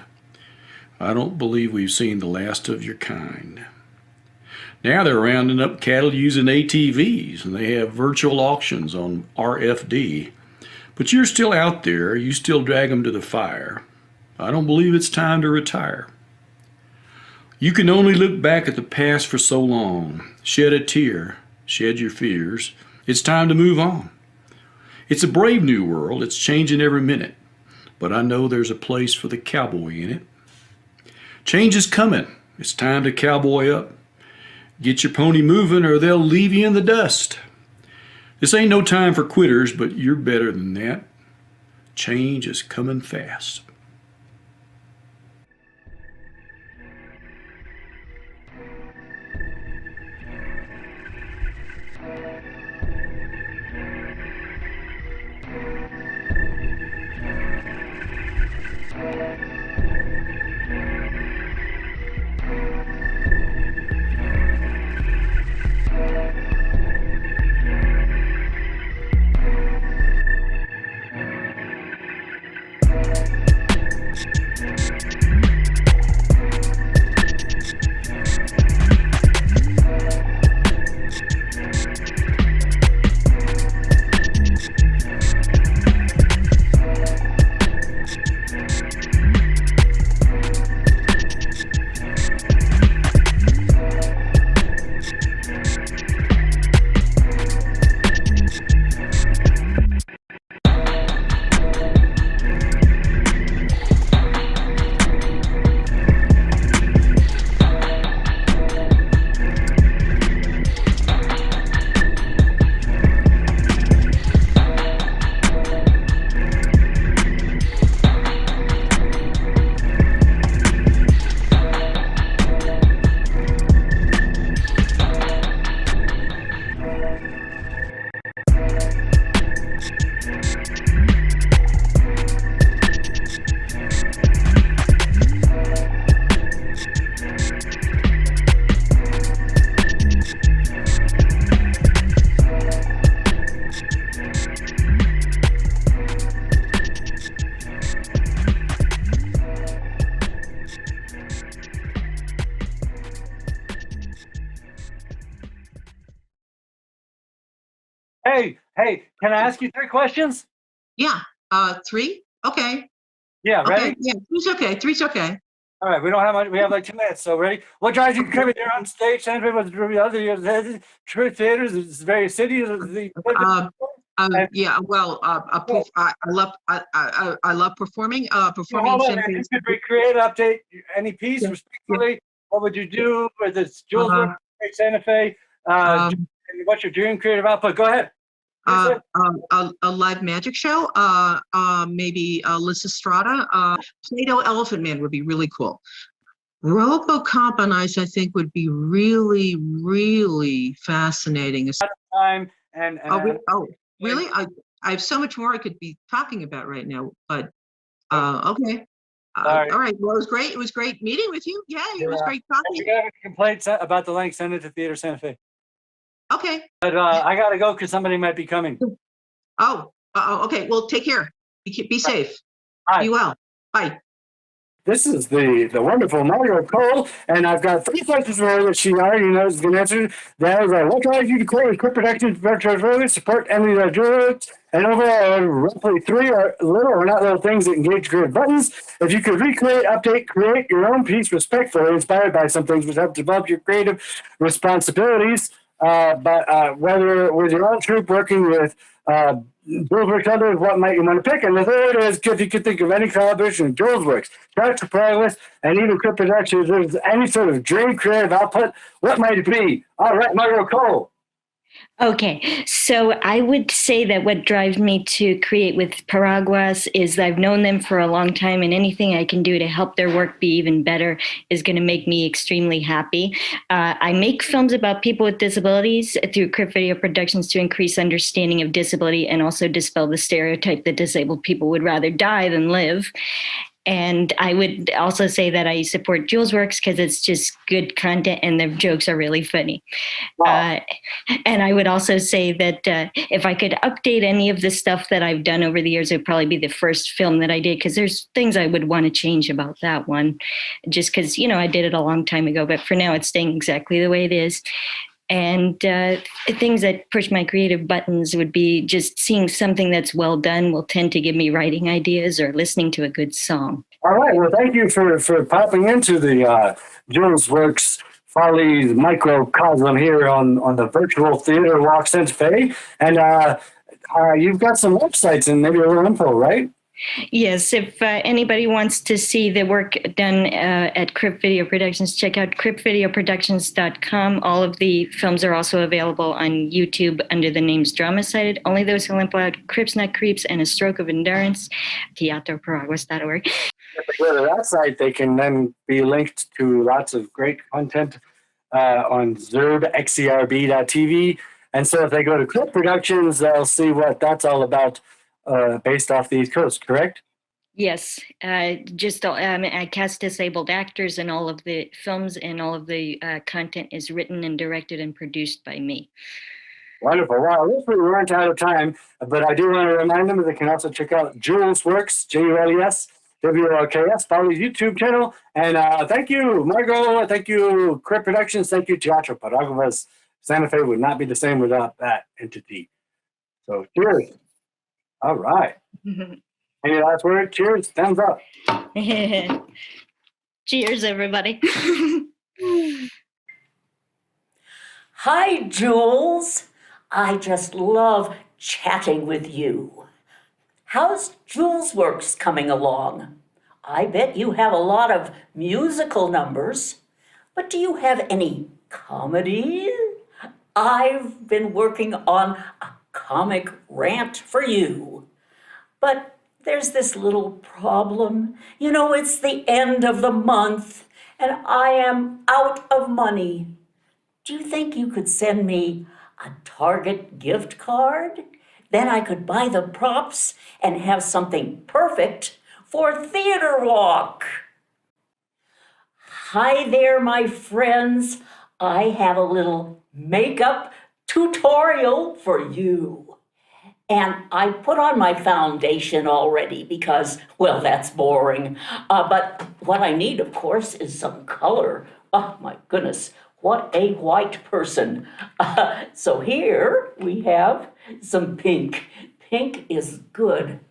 I don't believe we've seen the last of your kind. Now they're rounding up cattle using ATVs, and they have virtual auctions on RFD. But you're still out there, you still drag them to the fire. I don't believe it's time to retire. You can only look back at the past for so long, shed a tear, shed your fears. It's time to move on. It's a brave new world, it's changing every minute, but I know there's a place for the cowboy in it. Change is coming, it's time to cowboy up. Get your pony moving or they'll leave you in the dust. This ain't no time for quitters, but you're better than that. Change is coming fast. Hey, can I ask you 3 questions? Yeah, 3? Okay. Yeah, ready? Okay, yeah, 3's okay, 3's okay. All right, we don't have much, we have like 2 minutes, so ready? What drives you crazy? You're on stage, Santa Fe was the other church theaters, it's various cities. Yeah, well, I love performing. Performing. Hold on, if you could recreate, update any piece respectfully, what would you do with this Julesworks, Santa Fe? What's your dream creative output? Go ahead. A live magic show, maybe Liz Estrada, Play-Doh Elephant Man would be really cool. RoboComp on Ice, I think, would be really, really fascinating. Time really? I have so much more I could be talking about right now, but okay. All right. Well, it was great. It was great meeting with you. Yeah, it was great talking. If you have a complaint about the link, send it to Theater Santa Fe. Okay. But I gotta go because somebody might be coming. Oh, okay. Well, take care. Be safe. Bye. Be well. Bye. This is the wonderful Mario Cole, and I've got 3 questions for her that she already knows is going to answer. That is, what drives you to create quick production, support Emily Julesworks, and overall, roughly 3 or little or not little things that engage creative buttons. If you could recreate, update, create your own piece respectfully, inspired by some things which help develop your creative responsibilities, but whether with your own troupe working with Julesworks others, what might you want to pick? And the third is if you could think of any collaboration with Julesworks, Dr. Progress, and even Crypt Productions, there's any sort of dream creative output, what might it be? All right, Margot Cole. Okay, so I would say that what drives me to create with Paraguas is I've known them for a long time, and anything I can do to help their work be even better is going to make me extremely happy. I make films about people with disabilities through Crypt Video Productions to increase understanding of disability and also dispel the stereotype that disabled people would rather die than live. And I would also say that I support Julesworks because it's just good content and the jokes are really funny. Wow. And I would also say that if I could update any of the stuff that I've done over the years, it would probably be the first film that I did, because there's things I would want to change about that one, just because, you know, I did it a long time ago, but for now it's staying exactly the way it is. And things that push my creative buttons would be just seeing something that's well done will tend to give me writing ideas, or listening to a good song. All right. Well, thank you for popping into the Julesworks Follies microcosm here on the virtual theater walk Santa Fe. And you've got some websites and maybe a little info, right? Yes, if anybody wants to see the work done at Crypt Video Productions, check out cryptvideoproductions.com. All of the films are also available on YouTube under the names Drama Cited, Only Those Who Limp Out, Crips Not Creeps, and A Stroke of Endurance, teatroparaguas.org. If they go to that site, they can then be linked to lots of great content on xerb.tv. And so if they go to Crypt Productions, they'll see what that's all about. Based off the East Coast, correct? Yes, I cast disabled actors in all of the films, and all of the content is written and directed and produced by me. Wonderful. Wow, this we weren't out of time, but I do want to remind them that they can also check out Julesworks, JULESWORKS, Follies YouTube channel. And thank you, Margot. Thank you, Crypt Productions. Thank you, Teatro Paraguas. Santa Fe would not be the same without that entity. So cheers. All right. Any last word? Cheers. Thumbs up. Cheers, everybody. Hi, Jules. I just love chatting with you. How's Julesworks coming along? I bet you have a lot of musical numbers, but do you have any comedy? I've been working on a comic rant for you. But there's this little problem. You know, it's the end of the month and I am out of money. Do you think you could send me a Target gift card? Then I could buy the props and have something perfect for Theater Walk. Hi there, my friends. I have a little makeup tutorial for you. And I put on my foundation already because, well, that's boring. But what I need, of course, is some color. Oh, my goodness, what a white person. So here we have some pink. Pink is good.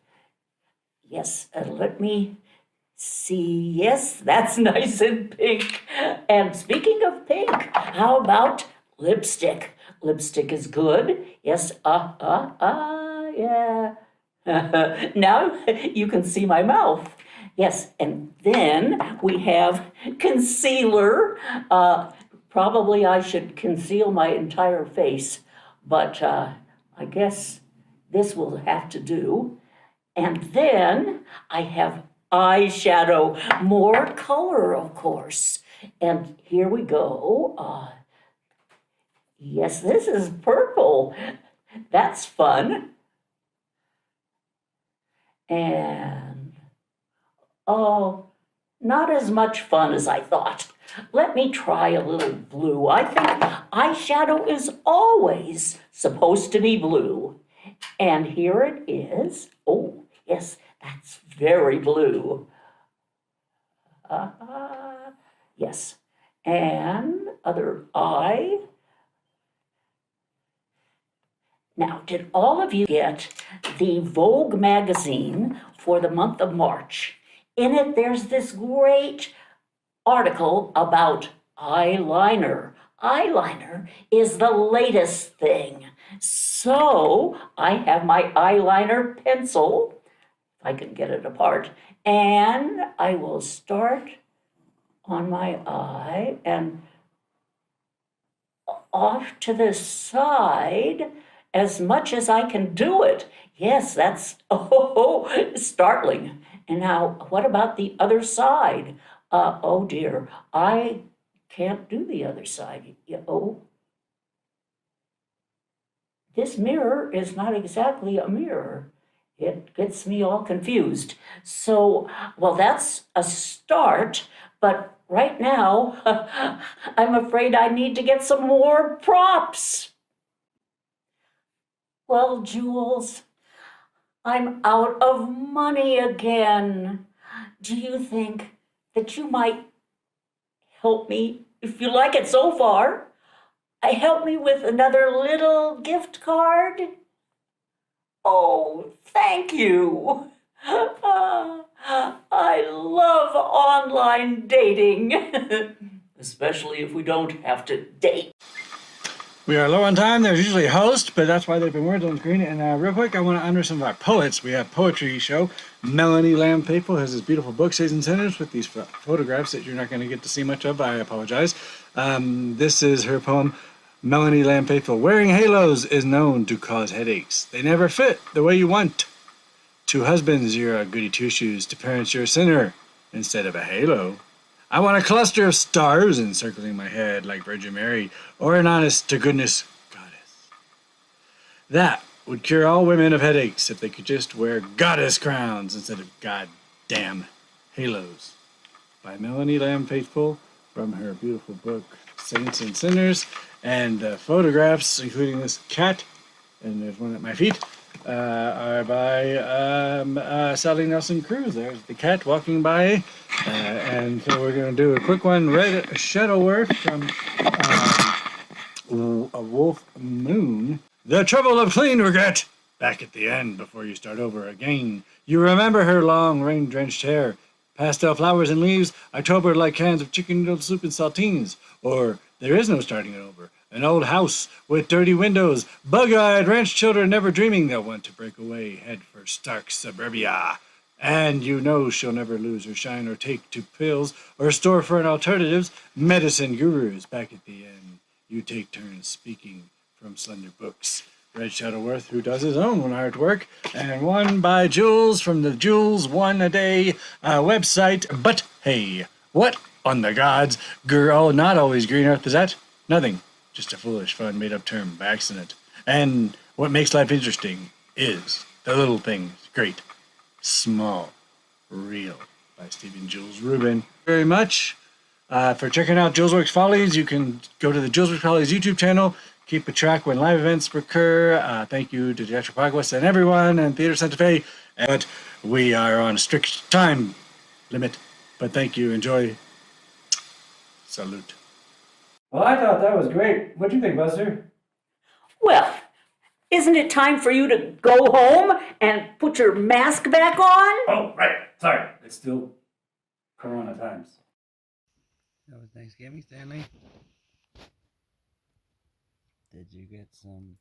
Yes, let me see. Yes, that's nice and pink. And speaking of pink, how about lipstick? Lipstick is good. Yes, yeah. Now you can see my mouth. Yes, and then we have concealer. Probably I should conceal my entire face, but I guess this will have to do. And then I have eyeshadow, more color, of course. And here we go. Yes, this is purple. That's fun. And, oh, not as much fun as I thought. Let me try a little blue. I think eyeshadow is always supposed to be blue. And here it is. Oh, yes, that's very blue. Yes. And other eye. Now, did all of you get the Vogue magazine for the month of March? In it, there's this great article about eyeliner. eyeliner is the latest thing. So I have my eyeliner pencil, if I can get it apart, and I will start on my eye and off to the side as much as I can do it. Yes, that's startling. And now, what about the other side? Oh dear, I can't do the other side. Oh, this mirror is not exactly a mirror. It gets me all confused. So, well, that's a start, but right now, I'm afraid I need to get some more props. Well, Jules, I'm out of money again. Do you think that you might help me, if you like it so far? Help me with another little gift card? Oh, thank you. I love online dating, especially if we don't have to date. We are low on time. There's usually a host, but that's why they've been words on the screen. And real quick, I want to honor some of our poets. We have Poetry Show. Melanie Lamb Faithful has this beautiful book, Season Centers, with these photographs that you're not going to get to see much of. I apologize. This is her poem, Melanie Lamb Faithful. Wearing halos is known to cause headaches. They never fit the way you want. To husbands, you're a goody two-shoes. To parents, you're a sinner instead of a halo. I want a cluster of stars encircling my head like Virgin Mary, or an honest-to-goodness goddess. That would cure all women of headaches if they could just wear goddess crowns instead of goddamn halos. By Melanie Lamb Faithful, from her beautiful book, Saints and Sinners, and photographs, including this cat, and there's one at my feet, are by Sally Nelson Cruz. There's the cat walking by. And so we're going to do a quick one. Red Shuttleworth from A Wolf Moon. The trouble of clean regret. Back at the end before you start over again. You remember her long rain-drenched hair. Pastel flowers and leaves. October like cans of chicken noodle soup and saltines. Or there is no starting it over. An old house with dirty windows, bug-eyed ranch children never dreaming they'll want to break away, head for stark suburbia. And you know she'll never lose her shine or take to pills or store for an alternatives. Medicine gurus back at the end. You take turns speaking from slender books. Red Shuttleworth, who does his own artwork, and one by Jules from the Jules One a Day website. But hey, what on the gods? Girl, not always green earth is that? Nothing. Just a foolish, fun, made-up term by accident. And what makes life interesting is the little things. Great, small, real. By Stephen Jules Rubin. Very much for checking out Julesworks Follies. You can go to the Julesworks Follies YouTube channel. Keep a track when live events recur. Thank you to Teatro Paguas and everyone and Theater Santa Fe. But we are on a strict time limit. But thank you. Enjoy. Salute. Well, I thought that was great. What'd you think, Buster? Well, isn't it time for you to go home and put your mask back on? Oh, right. Sorry. It's still Corona times. That was Thanksgiving, Stanley. Did you get some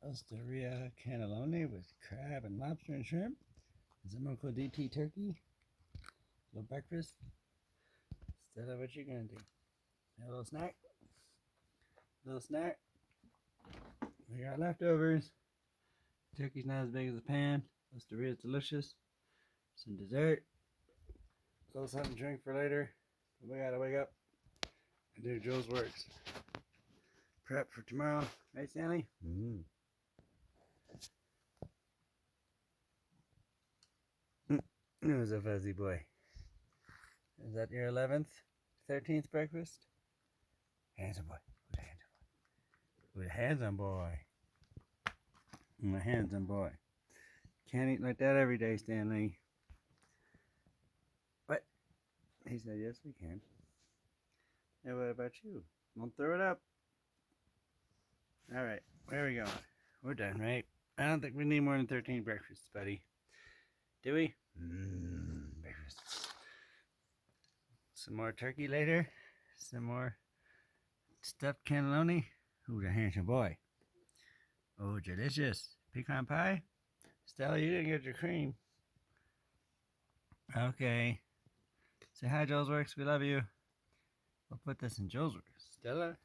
Osteria cannelloni with crab and lobster and shrimp? Some Uncle DT turkey? A little breakfast? Is that what you're gonna do? A little snack? Little snack? We got leftovers. Turkey's not as big as a pan. Osteria's delicious. Some dessert. A little something to drink for later. We gotta wake up and do Julesworks prep for tomorrow. Right, Stanley? Who's a fuzzy boy? Is that your 11th, 13th breakfast? Handsome boy. With a handsome boy. A handsome boy. Can't eat like that every day, Stanley. What? He said, yes, we can. And what about you? Don't throw it up. All right, where are we going? We're done, right? I don't think we need more than 13 breakfasts, buddy. Do we? Breakfast. Some more turkey later. Some more stuffed cannelloni. Ooh, a handsome boy. Oh, delicious. Pecan pie? Stella, you didn't get your cream. Okay. Say hi, Julesworks. We love you. We'll put this in Julesworks. Stella,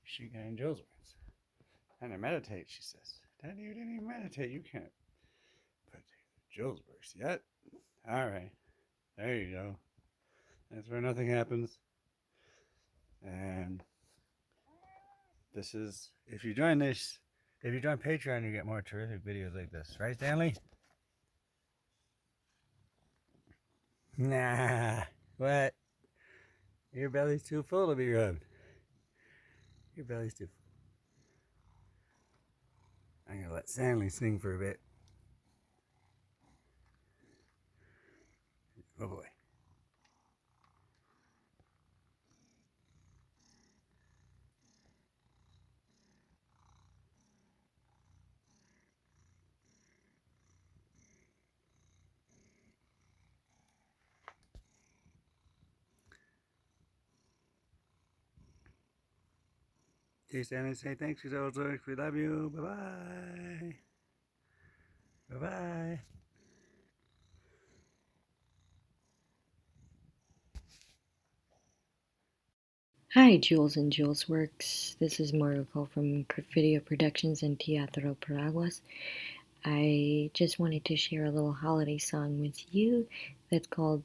she got in Julesworks. Time to meditate, she says. Daddy, you didn't even meditate. You can't put Julesworks yet. All right. There you go. That's where nothing happens. And this is, if you join Patreon, you get more terrific videos like this. Right, Stanley? Nah. What? Your belly's too full to be rubbed. Your belly's too full. I'm going to let Stanley sing for a bit. Oh boy. Okay, Stanley, say thanks to Julesworks. We love you. Bye-bye. Bye-bye. Hi, Jules and Julesworks. This is Mariko from Video Productions and Teatro Paraguas. I just wanted to share a little holiday song with you that's called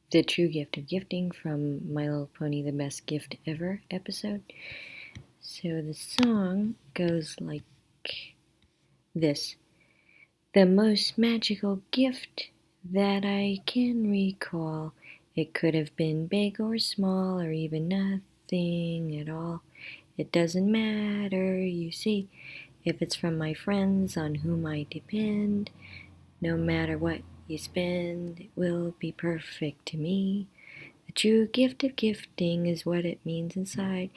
The True Gift of Gifting from My Little Pony, The Best Gift Ever episode. So the song goes like this. The most magical gift that I can recall. It could have been big or small or even nothing at all. It doesn't matter, you see, if it's from my friends on whom I depend. No matter what you spend, it will be perfect to me. The true gift of gifting is what it means inside.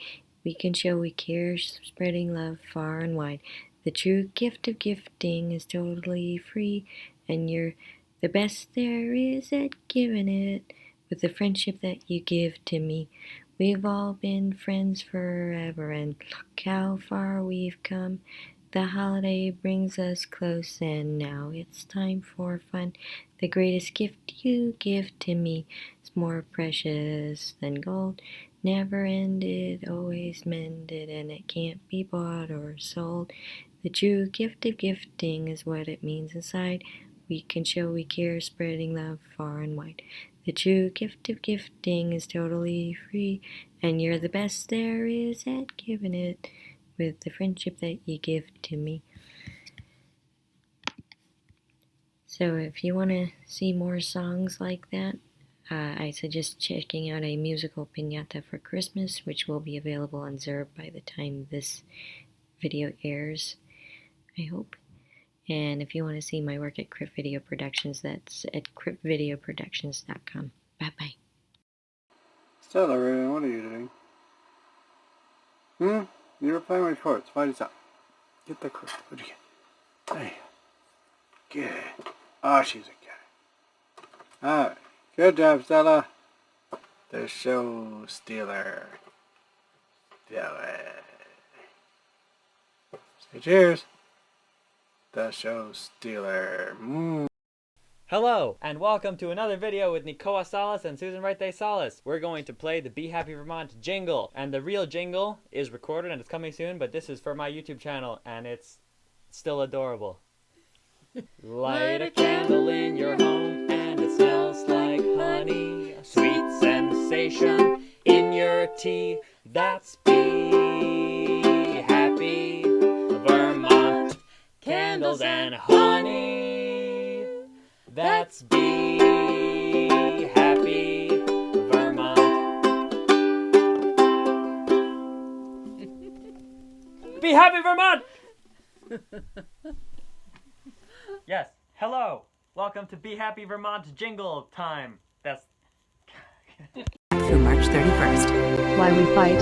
We can show we care, spreading love far and wide. The true gift of gifting is totally free, and you're the best there is at giving it. With the friendship that you give to me, we've all been friends forever, and look how far we've come. The holiday brings us close, and now it's time for fun. The greatest gift you give to me is more precious than gold. Never ended, always mended, and it can't be bought or sold. The true gift of gifting is what it means inside. We can show we care, spreading love far and wide. The true gift of gifting is totally free, and you're the best there is at giving it with the friendship that you give to me. So if you want to see more songs like that, I suggest checking out a musical piñata for Christmas, which will be available on Zerb by the time this video airs, I hope. And if you want to see my work at Crypt Video Productions, that's at cryptvideoproductions.com. Bye-bye. Stella, what are you doing? You were playing with shorts. Why did that? Get the cord. What'd you get? Hey. Good. Oh, she's a cat. Alright. Good job, Stella. The show stealer. Stella. Say cheers. The show stealer. Hello, and welcome to another video with Nicoa Salas and Susan Wright Salas. We're going to play the Be Happy Vermont jingle, and the real jingle is recorded and it's coming soon, but this is for my YouTube channel, and it's still adorable. Light a candle in your home, and it smells like honey. A sweet sensation in your tea. That's Be Happy Vermont. Candles and honey. That's Be Happy Vermont. Be Happy Vermont! Yes. Hello. Welcome to Be Happy Vermont jingle time. That's through March 31st. Why we fight.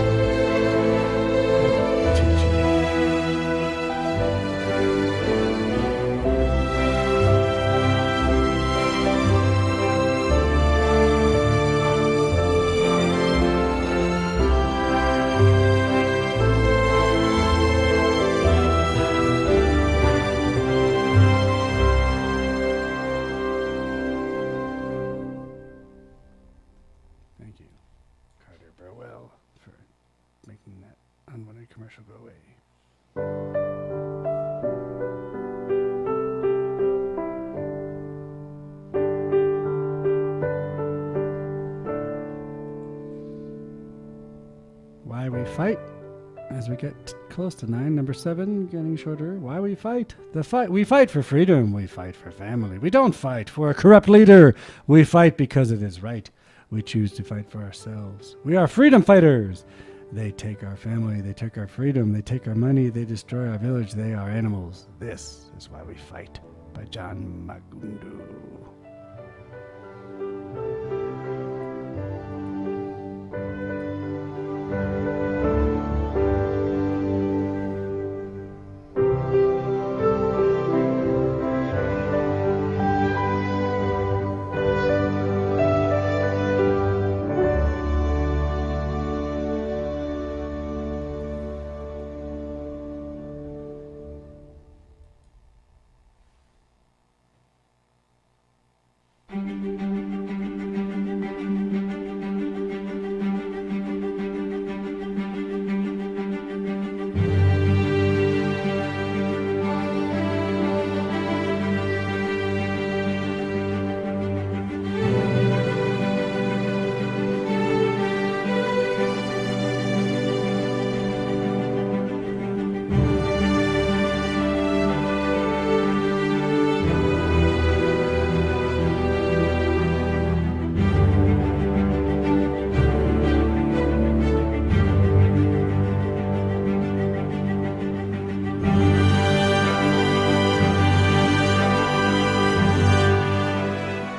Why we fight as we get close to 9. Number 7, getting shorter. Why we fight? We fight for freedom. We fight for family. We don't fight for a corrupt leader. We fight because it is right. We choose to fight for ourselves. We are freedom fighters. They take our family. They take our freedom. They take our money. They destroy our village. They are animals. This is why we fight. By John Magundu.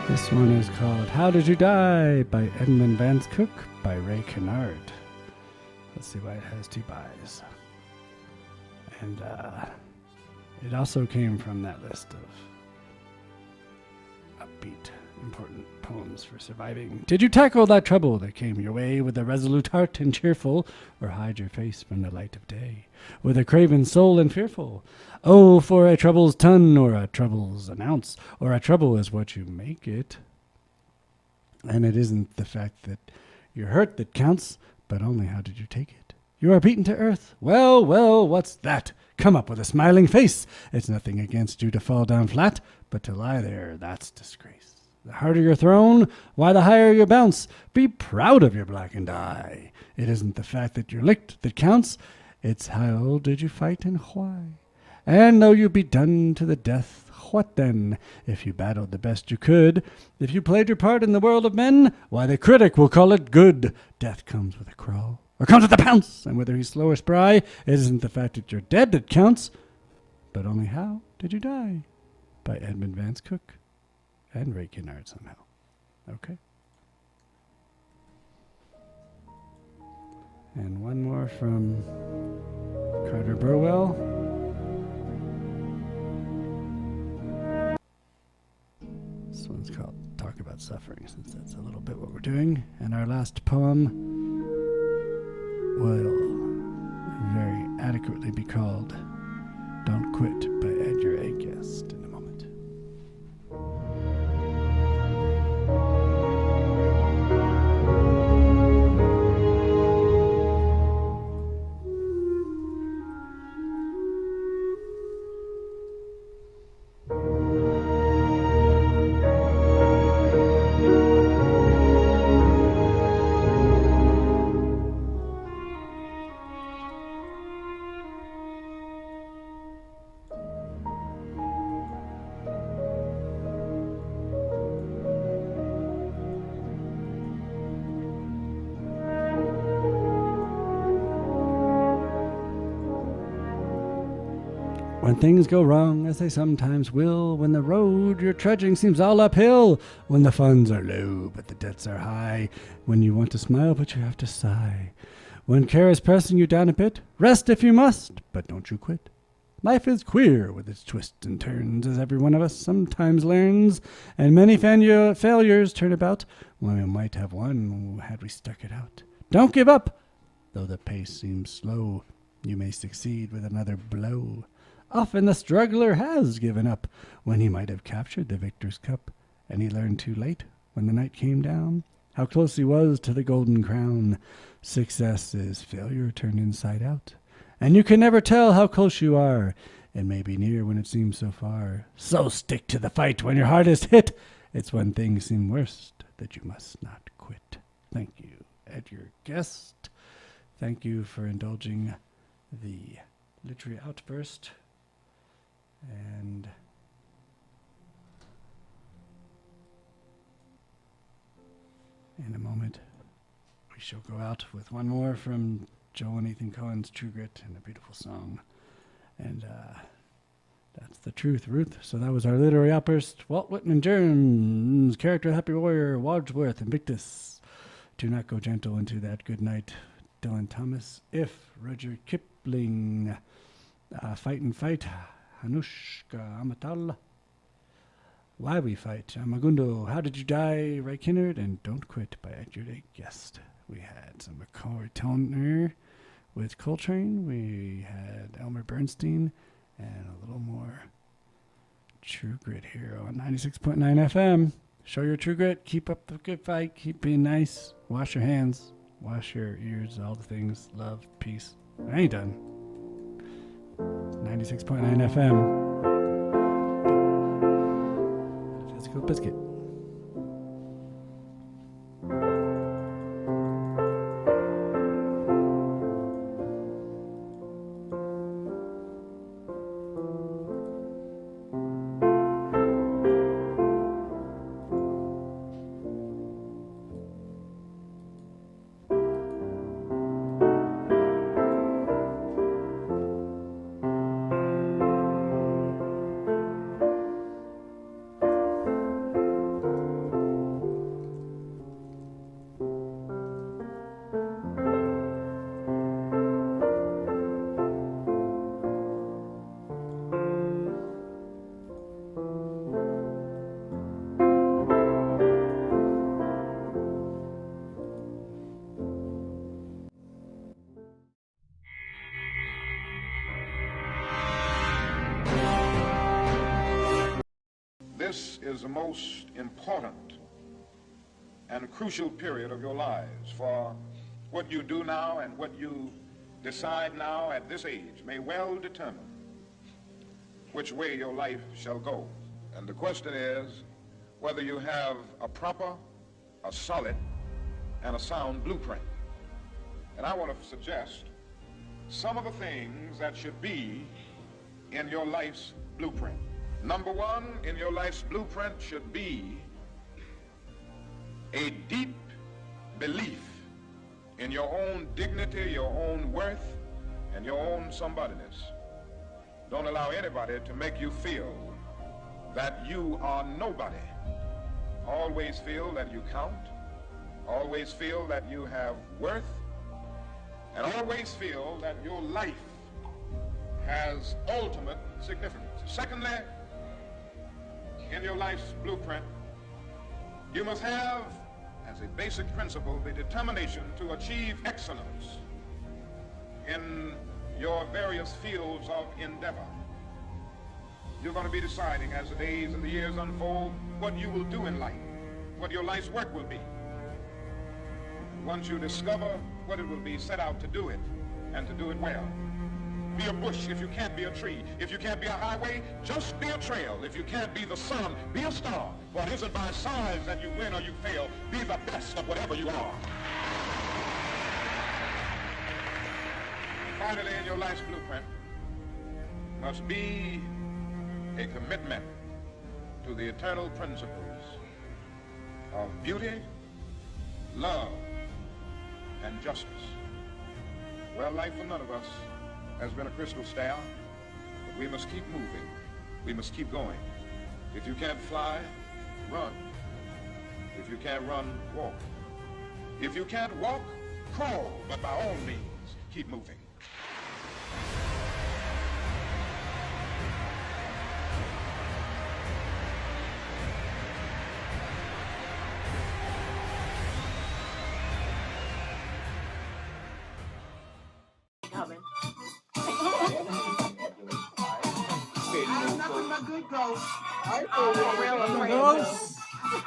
This one is called How Did You Die by Edmund Vance Cook by Ray Kennard. Let's see why it has 2 buys. And it also came from that list of upbeat, important poems for surviving. Did you tackle that trouble that came your way with a resolute heart and cheerful, or hide your face from the light of day with a craven soul and fearful? Oh, for a trouble's ton, or a trouble's an ounce, or a trouble is what you make it. And it isn't the fact that you're hurt that counts, but only how did you take it. You are beaten to earth. Well, well, what's that? Come up with a smiling face. It's nothing against you to fall down flat, but to lie there, that's disgrace. The harder your thrown, why the higher your bounce. Be proud of your blackened eye. It isn't the fact that you're licked that counts, it's how did you fight and why. And though you be done to the death, what then? If you battled the best you could, if you played your part in the world of men, why the critic will call it good. Death comes with a crawl, or comes with a pounce, and whether he's slow or spry, it isn't the fact that you're dead that counts, but only how did you die. By Edmund Vance Cook and Ray Kennard somehow. Okay. And one more from Carter Burwell. This one's called Talk About Suffering, since that's a little bit what we're doing. And our last poem will very adequately be called Don't Quit by Edgar A. Guest in a moment. When things go wrong, as they sometimes will, when the road you're trudging seems all uphill, when the funds are low but the debts are high, when you want to smile but you have to sigh, when care is pressing you down a bit, rest if you must, but don't you quit. Life is queer with its twists and turns, as every one of us sometimes learns, and many failures turn about when we might have won had we stuck it out. Don't give up, though the pace seems slow. You may succeed with another blow. Often the struggler has given up when he might have captured the victor's cup, and he learned too late when the night came down how close he was to the golden crown. Success is failure turned inside out, and you can never tell how close you are. It may be near when it seems so far. So stick to the fight when your heart is hit. It's when things seem worst that you must not quit. Thank you, Ed, your guest. Thank you for indulging the literary outburst. And in a moment, we shall go out with one more from Joe and Ethan Cohen's True Grit, and a beautiful song. And that's the truth, Ruth. So that was our literary outburst. Walt Whitman Jones, character Happy Warrior, Wadsworth, Invictus. Do not go gentle into that good night. Dylan Thomas, If, Rudyard Kipling, Fight and Fight, Hanushka Amatal, Why We Fight, Amagundo, How Did You Die, Ray Kinnard, and Don't Quit by Edgar Guest. We had some McCoy Toner with Coltrane. We had Elmer Bernstein and a little more True Grit here on 96.9 FM. Show your true grit. Keep up the good fight. Keep being nice. Wash your hands. Wash your ears. All the things. Love. Peace. I ain't done. 96.9 FM. Physical Biscuit. This is the most important and crucial period of your lives, for what you do now and what you decide now at this age may well determine which way your life shall go. And the question is whether you have a proper, a solid, and a sound blueprint. And I want to suggest some of the things that should be in your life's blueprint. Number one in your life's blueprint should be a deep belief in your own dignity, your own worth, and your own somebodyness. Don't allow anybody to make you feel that you are nobody. Always feel that you count. Always feel that you have worth. And always feel that your life has ultimate significance. Secondly, in your life's blueprint, you must have, as a basic principle, the determination to achieve excellence in your various fields of endeavor. You're going to be deciding as the days and the years unfold what you will do in life, what your life's work will be. Once you discover what it will be, set out to do it, and to do it well. Be a bush if you can't be a tree. If you can't be a highway, just be a trail. If you can't be the sun, be a star. For it isn't by size that you win or you fail. Be the best of whatever you are. Finally, in your life's blueprint must be a commitment to the eternal principles of beauty, love, and justice. Well, life for none of us has been a crystal stair, but we must keep moving. We must keep going. If you can't fly, run. If you can't run, walk. If you can't walk, crawl, but by all means, keep moving. Ghost. I'm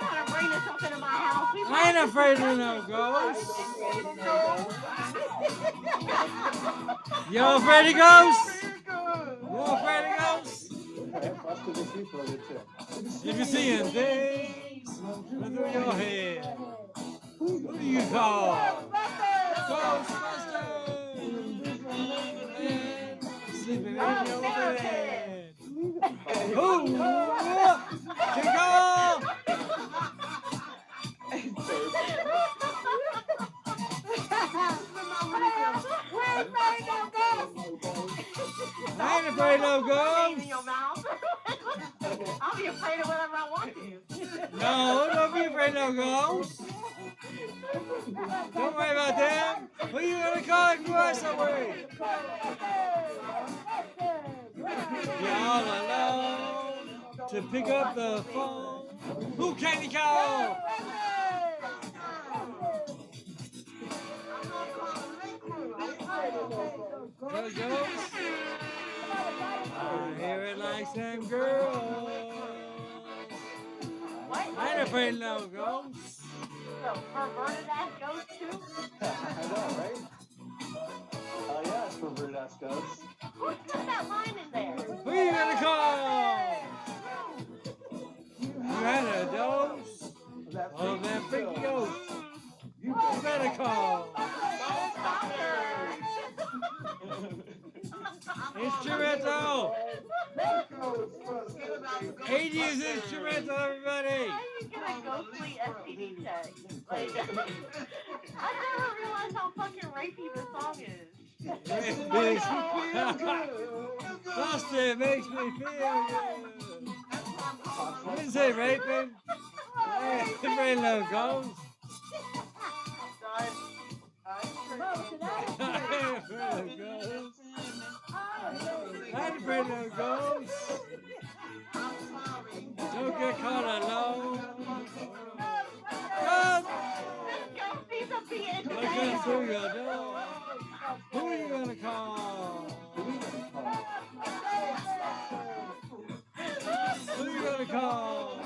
not bringing something to my house. People I ain't afraid of no ghosts. You afraid of ghosts? You afraid of ghosts? If you're seeing things run through your head, who do you call? Ghostbusters! Sleeping in your bed. Who? Kick off! I ain't afraid of no ghosts. I'll be afraid of whatever I want to. No, don't be afraid of no ghosts. Don't worry about them. Who are you gonna call if you are somewhere? You're all alone to pick up the phone. Who can you call? Those ghosts? I hear it like them girls. I ain't afraid of no ghosts. So, perverted ass ghost too? I know, right? Oh yeah, it's perverted ass ghosts. Who's got that line in there? Who you gonna call? You had a dose of that freaky ghost. You better call. Instrumental. 80s instrumental, everybody. How do you get a ghostly STD tag? Like, I never realized how fucking rapey the song is. Busted makes me feel good. You didn't say raping. Hey, afraid of no ghosts. I ain't afraid of no ghosts. Don't get caught alone. Looking through your door. Who are you gonna call? Who are you gonna call?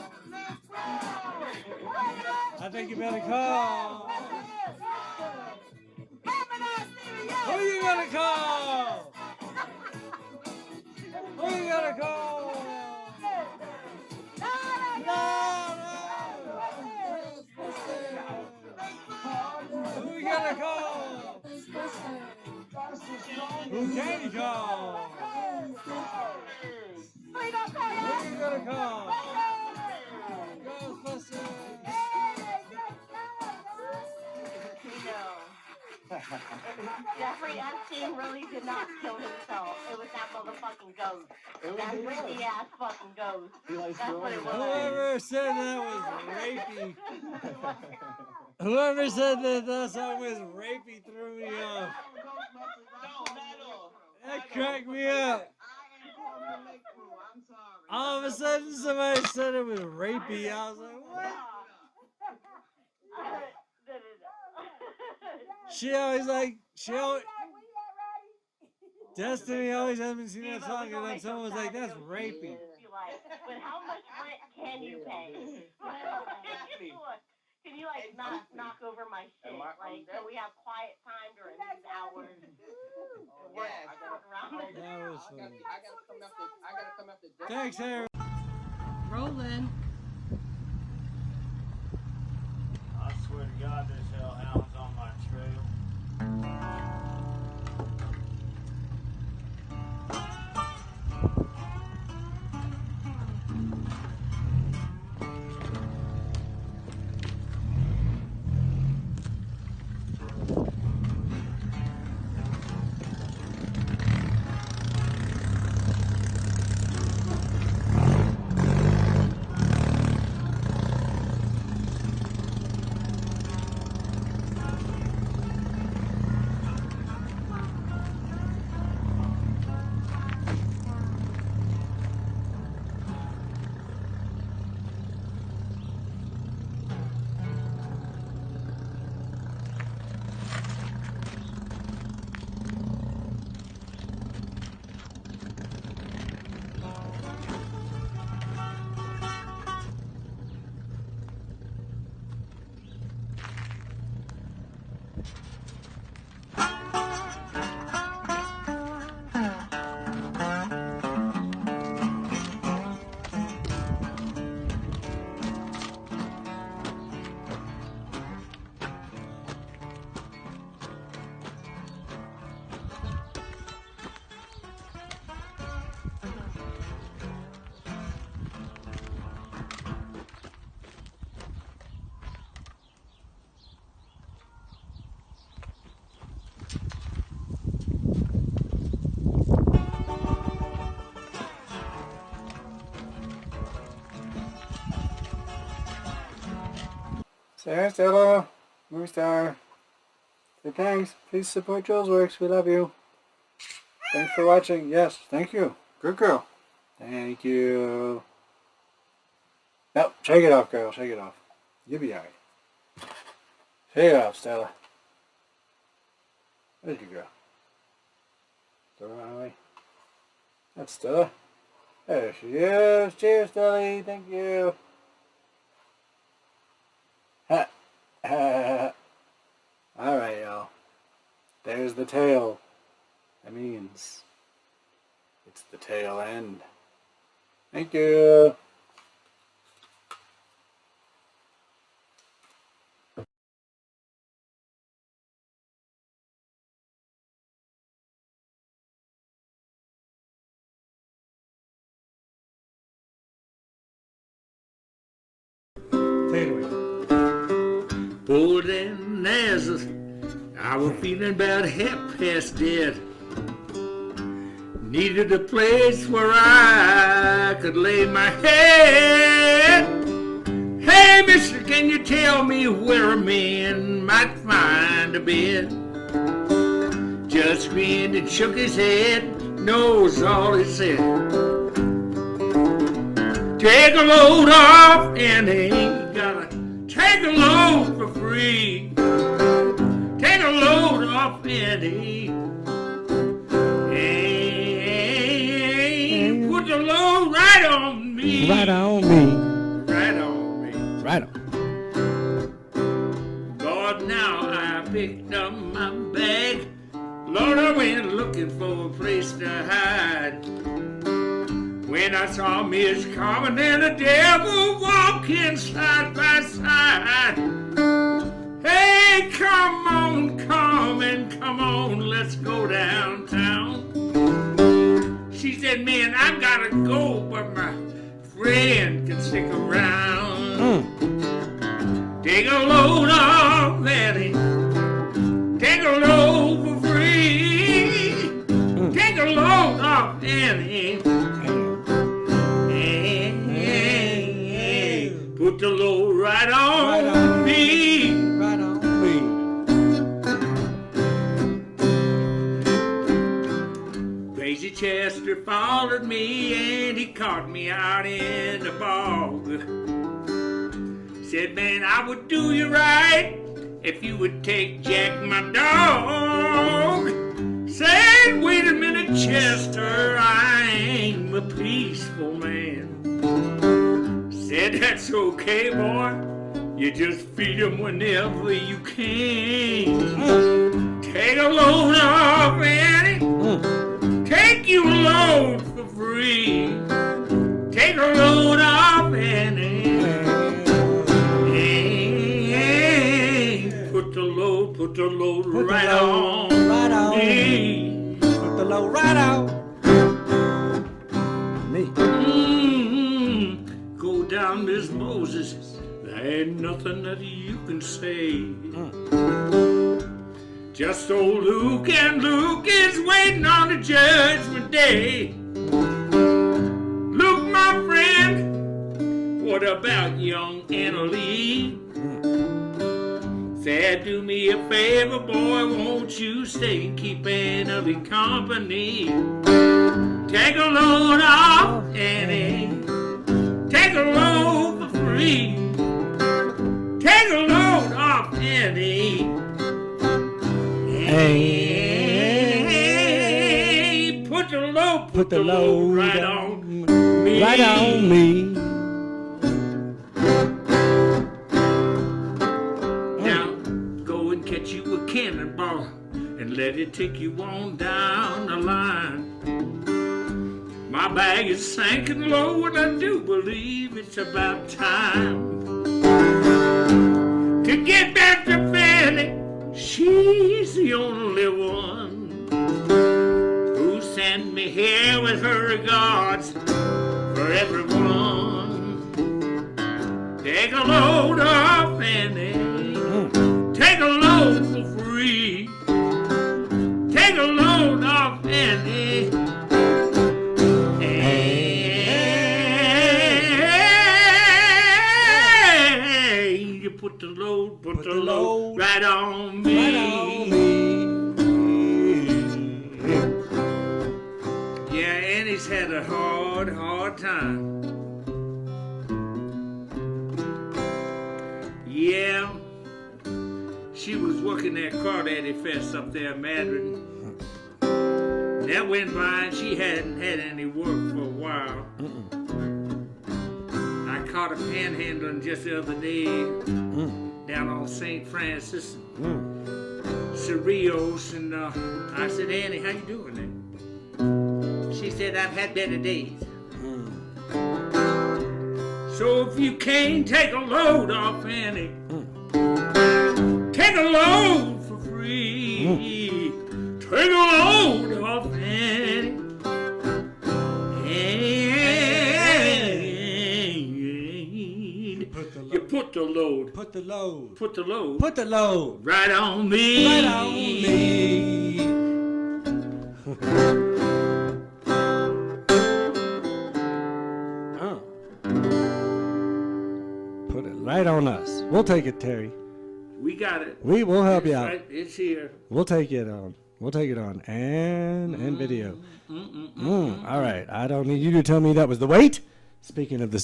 I think you better call. Who are you gonna call? Who are you gonna call? Who are you gonna call? Who can you call? Who are you gonna call? Ghostbusters! Jeffrey Epstein really did not kill himself. It was that motherfucking ghost. That freaky ass fucking ghost. That's what it was. Whoever said that was rapey. Whoever said that song was rapey threw me off. That cracked me up. All of a sudden somebody said it was rapey. I was like, what? She always Destiny always hasn't seen that song, and then someone was like, that's rapey. But how much rent can you pay? Can you like not knock over my shit? Like, so we have quiet time during these hours. That was funny. I gotta come after. Thanks, Harry. Rolling. I swear to God, there's hellhounds on my trail. Say hi, Stella. Movie star. Say thanks. Please support Julesworks. We love you. Thanks for watching. Yes, thank you. Good girl. Thank you. No, shake it off, girl. Shake it off. You'll be alright. Shake it off, Stella. Where'd you go? Stella run away. That's Stella. There she is. Cheers, Stella. Thank you. Ha. Ha. Alright, y'all. There's the tail. That means it's the tail end. Thank you. Take it away. Pulled in as I was feeling about half past dead. Needed a place where I could lay my head. Hey, mister, can you tell me where a man might find a bed? Just grinned and shook his head, knows all he said. Take a load off and ain't gotta take a load for free. Take a load off and put the load right on me. Right on me. Right on me. Right on. Lord, now I picked up my bag. Lord, I went looking for a place to hide. When I saw Miss Carmen and the devil walking side by side. Hey, come on, come on, let's go downtown. She said, man, I gotta go, but my friend can stick around. Take a load off, Letty. Take a load for free. Take a load off, Annie. Put the load right on me. Right on me. Crazy Chester followed me and he caught me out in the bog. Said, man, I would do you right if you would take Jack, my dog. Said, wait a minute, Chester, I'm a peaceful man. Said, that's okay, boy. You just feed him whenever you can. Take a load off, Annie. Take you a load for free. Take a load off, Annie. Put the load right on me. Put the load right on me. Go down, Miss Moses. There ain't nothing that you can say. Just old Luke, and Luke is waiting on the judgment day. Luke, my friend, what about young Anna Lee? Said, do me a favor, boy, won't you stay and keep Anna Lee company? Take a load off, Annie. Take a load for free. Take a load off, Annie. Hey, put the load right on me. Right on me. Now, go and catch you a cannonball and let it take you on down the line. My bag is sinking low and I do believe it's about time to get back to Fanny. She's the only one who sent me here with her regards for everyone. Take a load off, Fanny. Take a load for free. Take a load off, Fanny. Hey, you put the load a hard, hard time. Yeah, she was working that Crawdaddy Fest up there in Madrid. That went by and she hadn't had any work for a while. I caught her panhandling just the other day down on St. Francis, Cerrillos, and I said, Annie, how you doing there? She said, I've had better days. So if you can't take a load off Annie, take a load for free. Take a load off Annie. You put the load. Put the load. Put the load. Put the load. Right on me. Right on me. Put it right on us. We'll take it, Terry. We got it. We will help you out. Right, it's here. We'll take it on. We'll take it on. And video. All right. I don't need you to tell me that was the weight. Speaking of the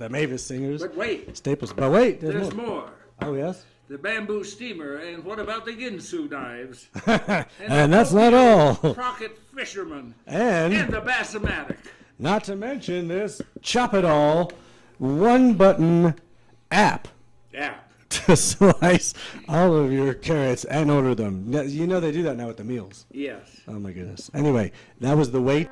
Mavis singers. But wait. Staples. But wait. There's more. Oh, yes? The bamboo steamer, and what about the Ginsu knives? And that's not all. Crockett fisherman. And the Bassomatic. Not to mention this Chop It All one-button app. To slice all of your carrots and order them. You know they do that now with the meals. Yes. Oh my goodness. Anyway, that was the weight.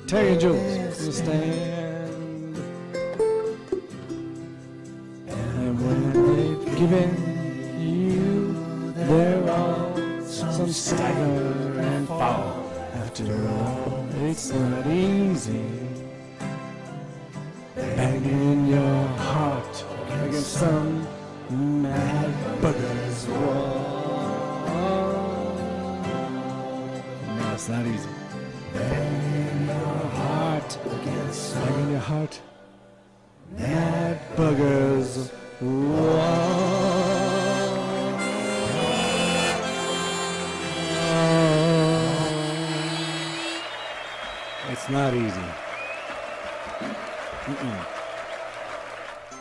Terry and Jules will stand, and when they've given you their all, some stagger and fall. After all, it's not easy, banging your heart against some mad bugger's wall. No, it's not easy. Banging your heart, mad buggers. It's not easy.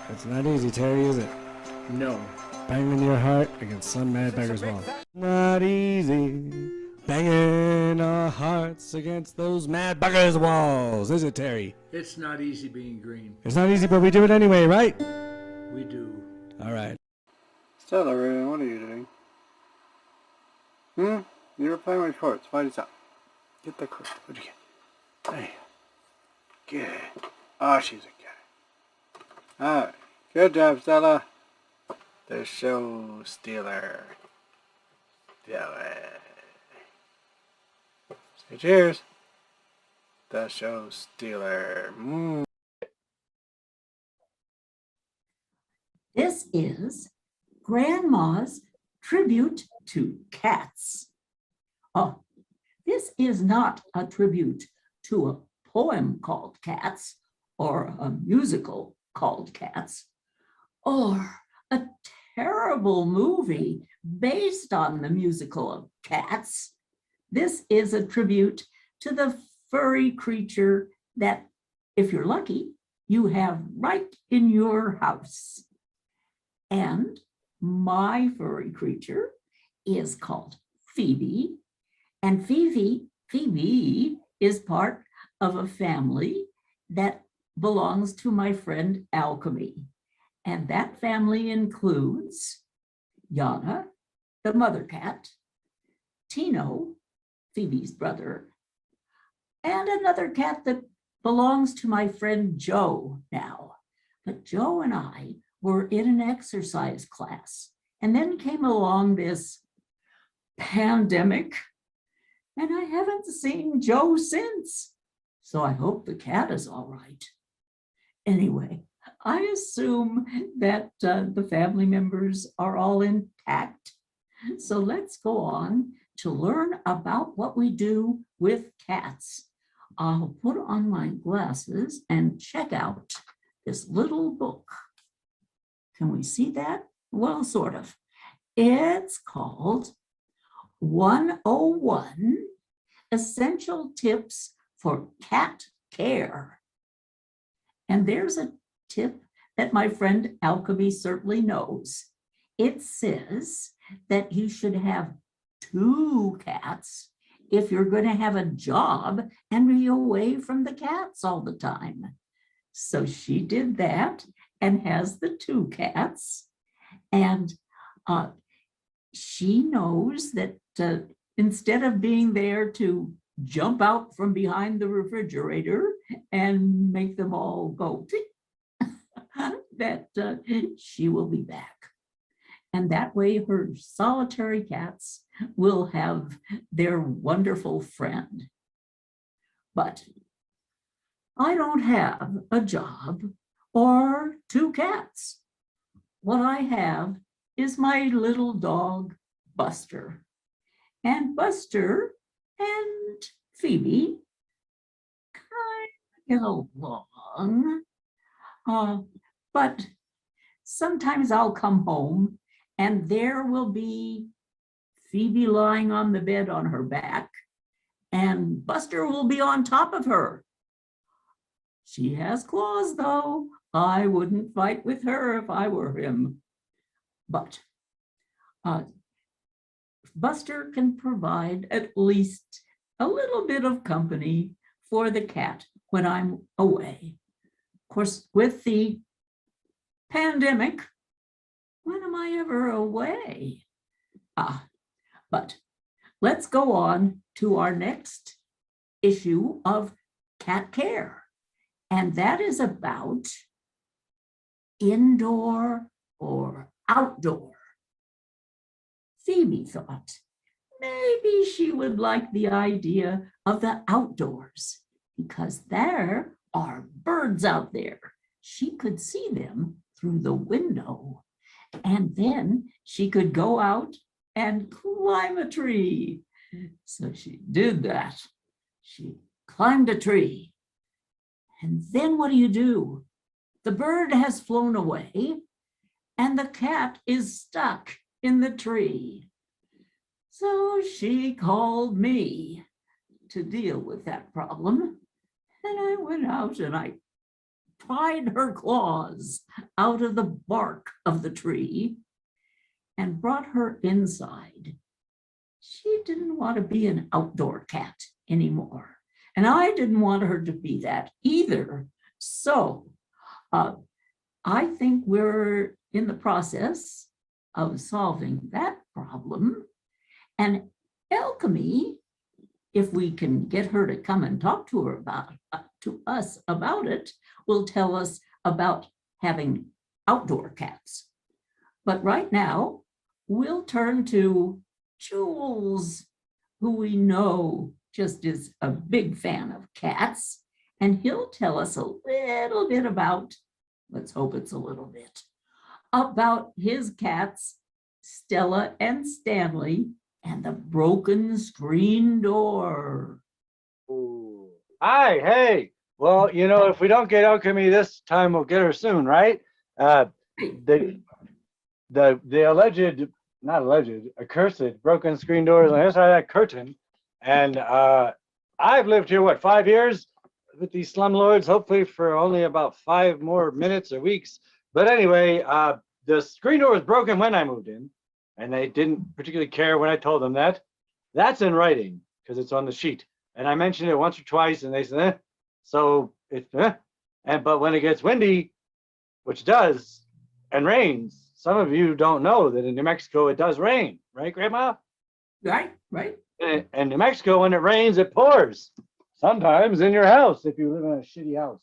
It's not easy, Terry, is it? No. Banging your heart against some mad beggar's wall. Not easy. Banging our hearts against those mad buggers' walls, is it, Terry? It's not easy being green. It's not easy, but we do it anyway, right? We do. All right. Stella, what are you doing? You were playing with shorts. Why is that? Get the cord. What'd you get? Hey. Get it. Oh, she's a cat. Alright. Good job, Stella. The show stealer. Say cheers. The show stealer. This is Grandma's tribute to cats. Oh, this is not a tribute to a poem called Cats or a musical called Cats or a terrible movie based on the musical of Cats. This is a tribute to the furry creature that, if you're lucky, you have right in your house. And my furry creature is called Phoebe, and Phoebe Phoebe is part of a family that belongs to my friend Alchemy. And that family includes Yana, the mother cat, Tino, Phoebe's brother, and another cat that belongs to my friend Joe now. But Joe and I were in an exercise class, and then came along this pandemic, and I haven't seen Joe since. So I hope the cat is all right. Anyway, I assume that the family members are all intact. So let's go on to learn about what we do with cats. I'll put on my glasses and check out this little book. Can we see that? Well, sort of. It's called 101 Essential Tips for Cat Care. And there's a tip that my friend Alchemy certainly knows. It says that you should have 2 cats if you're going to have a job and be away from the cats all the time. So she did that and has the 2 cats. And she knows that instead of being there to jump out from behind the refrigerator and make them all go, that she will be back. And that way her solitary cats will have their wonderful friend. But I don't have a job or 2 cats. What I have is my little dog, Buster. And Buster and Phoebe kind of get along. But sometimes I'll come home and there will be Phoebe lying on the bed on her back, and Buster will be on top of her. She has claws, though. I wouldn't fight with her if I were him. But Buster can provide at least a little bit of company for the cat when I'm away. Of course, with the pandemic, when am I ever away? But let's go on to our next issue of cat care. And that is about indoor or outdoor. Phoebe thought maybe she would like the idea of the outdoors because there are birds out there. She could see them through the window, and then she could go out and climb a tree. So she did that. She climbed a tree. And then what do? The bird has flown away and the cat is stuck in the tree. So she called me to deal with that problem. And I went out and I pried her claws out of the bark of the tree and brought her inside. She didn't want to be an outdoor cat anymore. And I didn't want her to be that either. So I think we're in the process of solving that problem. And Alchemy, if we can get her to come and talk to her to us about it, will tell us about having outdoor cats. But right now, we'll turn to Jules, who we know just is a big fan of cats, and he'll tell us a little bit about, let's hope it's a little bit, about his cats, Stella and Stanley, and the broken screen door. Ooh. Hi, hey. Well, you know, if we don't get Alchemy this time, we'll get her soon, right? The alleged, not alleged, accursed broken screen door is on the other side of that curtain. And I've lived here, what, 5 years with these slumlords, hopefully for only about 5 more minutes or weeks. But anyway, the screen door was broken when I moved in, and they didn't particularly care when I told them that. That's in writing, because it's on the sheet. And I mentioned it once or twice, and they said, so it's, but when it gets windy, which it does, and rains, some of you don't know that in New Mexico it does rain, right, Grandma? Right. In New Mexico, when it rains, it pours. Sometimes in your house, if you live in a shitty house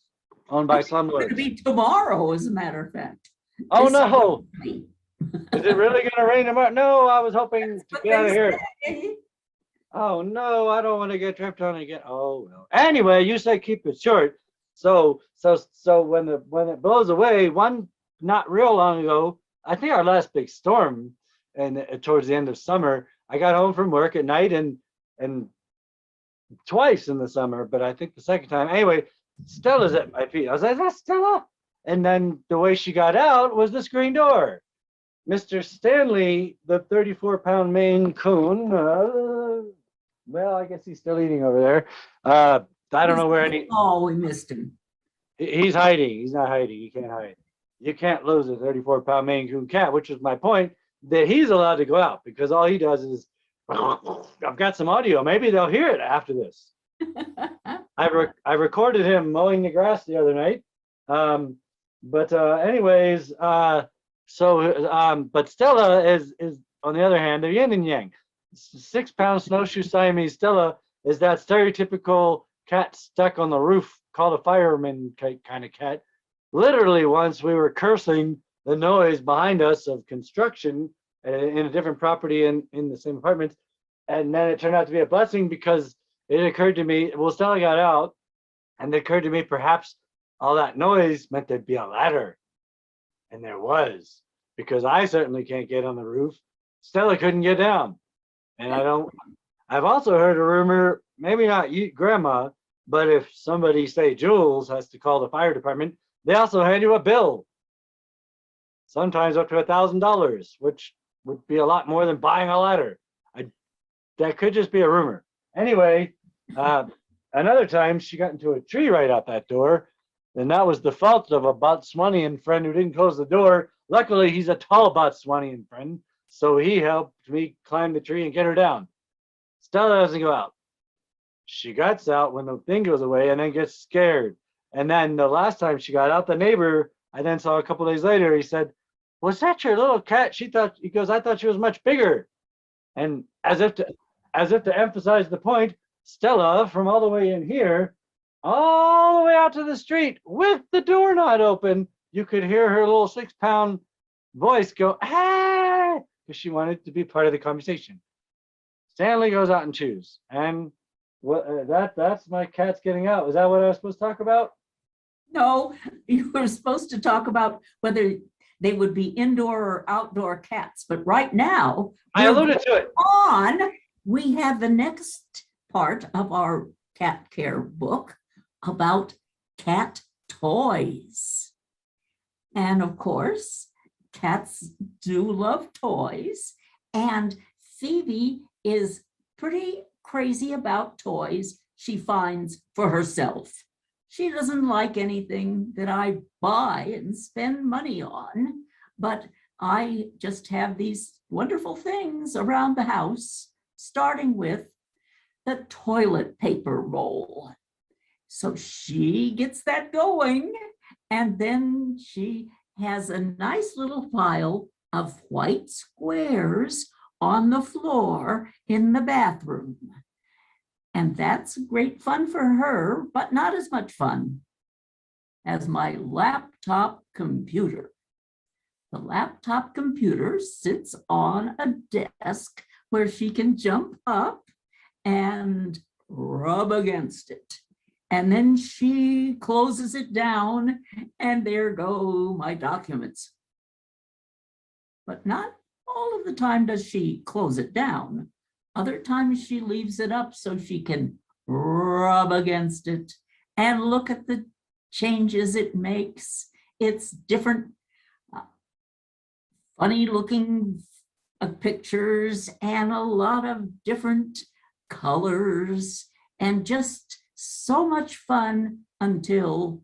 owned by slumlords. It's going to be tomorrow, as a matter of fact. Oh no! Is it really going to rain tomorrow? No, I was hoping to get out of here. Oh no, I don't want to get tripped on again. Oh well. Anyway, you say keep it short. So when it blows away, one not real long ago, I think our last big storm, and towards the end of summer, I got home from work at night and twice in the summer, but I think the second time. Anyway, Stella's at my feet. I was like, that's Stella. And then the way she got out was the screen door. Mr. Stanley, the 34-pound Maine Coon, well, I guess he's still eating over there. I don't know where any. Oh, we missed him. He's hiding. He's not hiding. He can't hide. You can't lose a 34-pound Maine Coon cat, which is my point, that he's allowed to go out because all he does is, I've got some audio. Maybe they'll hear it after this. I recorded him mowing the grass the other night. But Stella is on the other hand, they're yin and yang. 6-pound snowshoe Siamese Stella is that stereotypical cat stuck on the roof called a fireman kind of cat. Literally, once we were cursing the noise behind us of construction in a different property in the same apartment, and then it turned out to be a blessing because it occurred to me, well, Stella got out, and it occurred to me perhaps all that noise meant there'd be a ladder, and there was, because I certainly can't get on the roof. Stella couldn't get down, and I've also heard a rumor, maybe not you, Grandma, but if somebody, say Jules, has to call the fire department, they also hand you a bill, sometimes up to $1,000, which would be a lot more than buying a ladder. That could just be a rumor. Anyway, another time she got into a tree right out that door, and that was the fault of a Botswanian friend who didn't close the door. Luckily, he's a tall Botswanian friend, so he helped me climb the tree and get her down. Stella doesn't go out. She gets out when the thing goes away and then gets scared. And then the last time she got out, the neighbor I then saw a couple days later, he said, "Was that your little cat?" He goes, "I thought she was much bigger." And as if to emphasize the point, Stella, from all the way in here, all the way out to the street with the door not open, you could hear her little 6-pound voice go, "Hey!" because she wanted to be part of the conversation. Stanley goes out and chews. And that's my cats getting out. Is that what I was supposed to talk about? No, you were supposed to talk about whether they would be indoor or outdoor cats. But right now, I alluded to it. We have the next part of our cat care book about cat toys. And of course, cats do love toys. And Phoebe is pretty crazy about toys she finds for herself. She doesn't like anything that I buy and spend money on, but I just have these wonderful things around the house, starting with the toilet paper roll. So she gets that going, and then she has a nice little pile of white squares on the floor in the bathroom. And that's great fun for her, but not as much fun as my laptop computer. The laptop computer sits on a desk where she can jump up and rub against it. And then she closes it down, and there go my documents. But not all of the time does she close it down. Other times she leaves it up so she can rub against it and look at the changes it makes. It's different, funny looking pictures and a lot of different colors and just so much fun until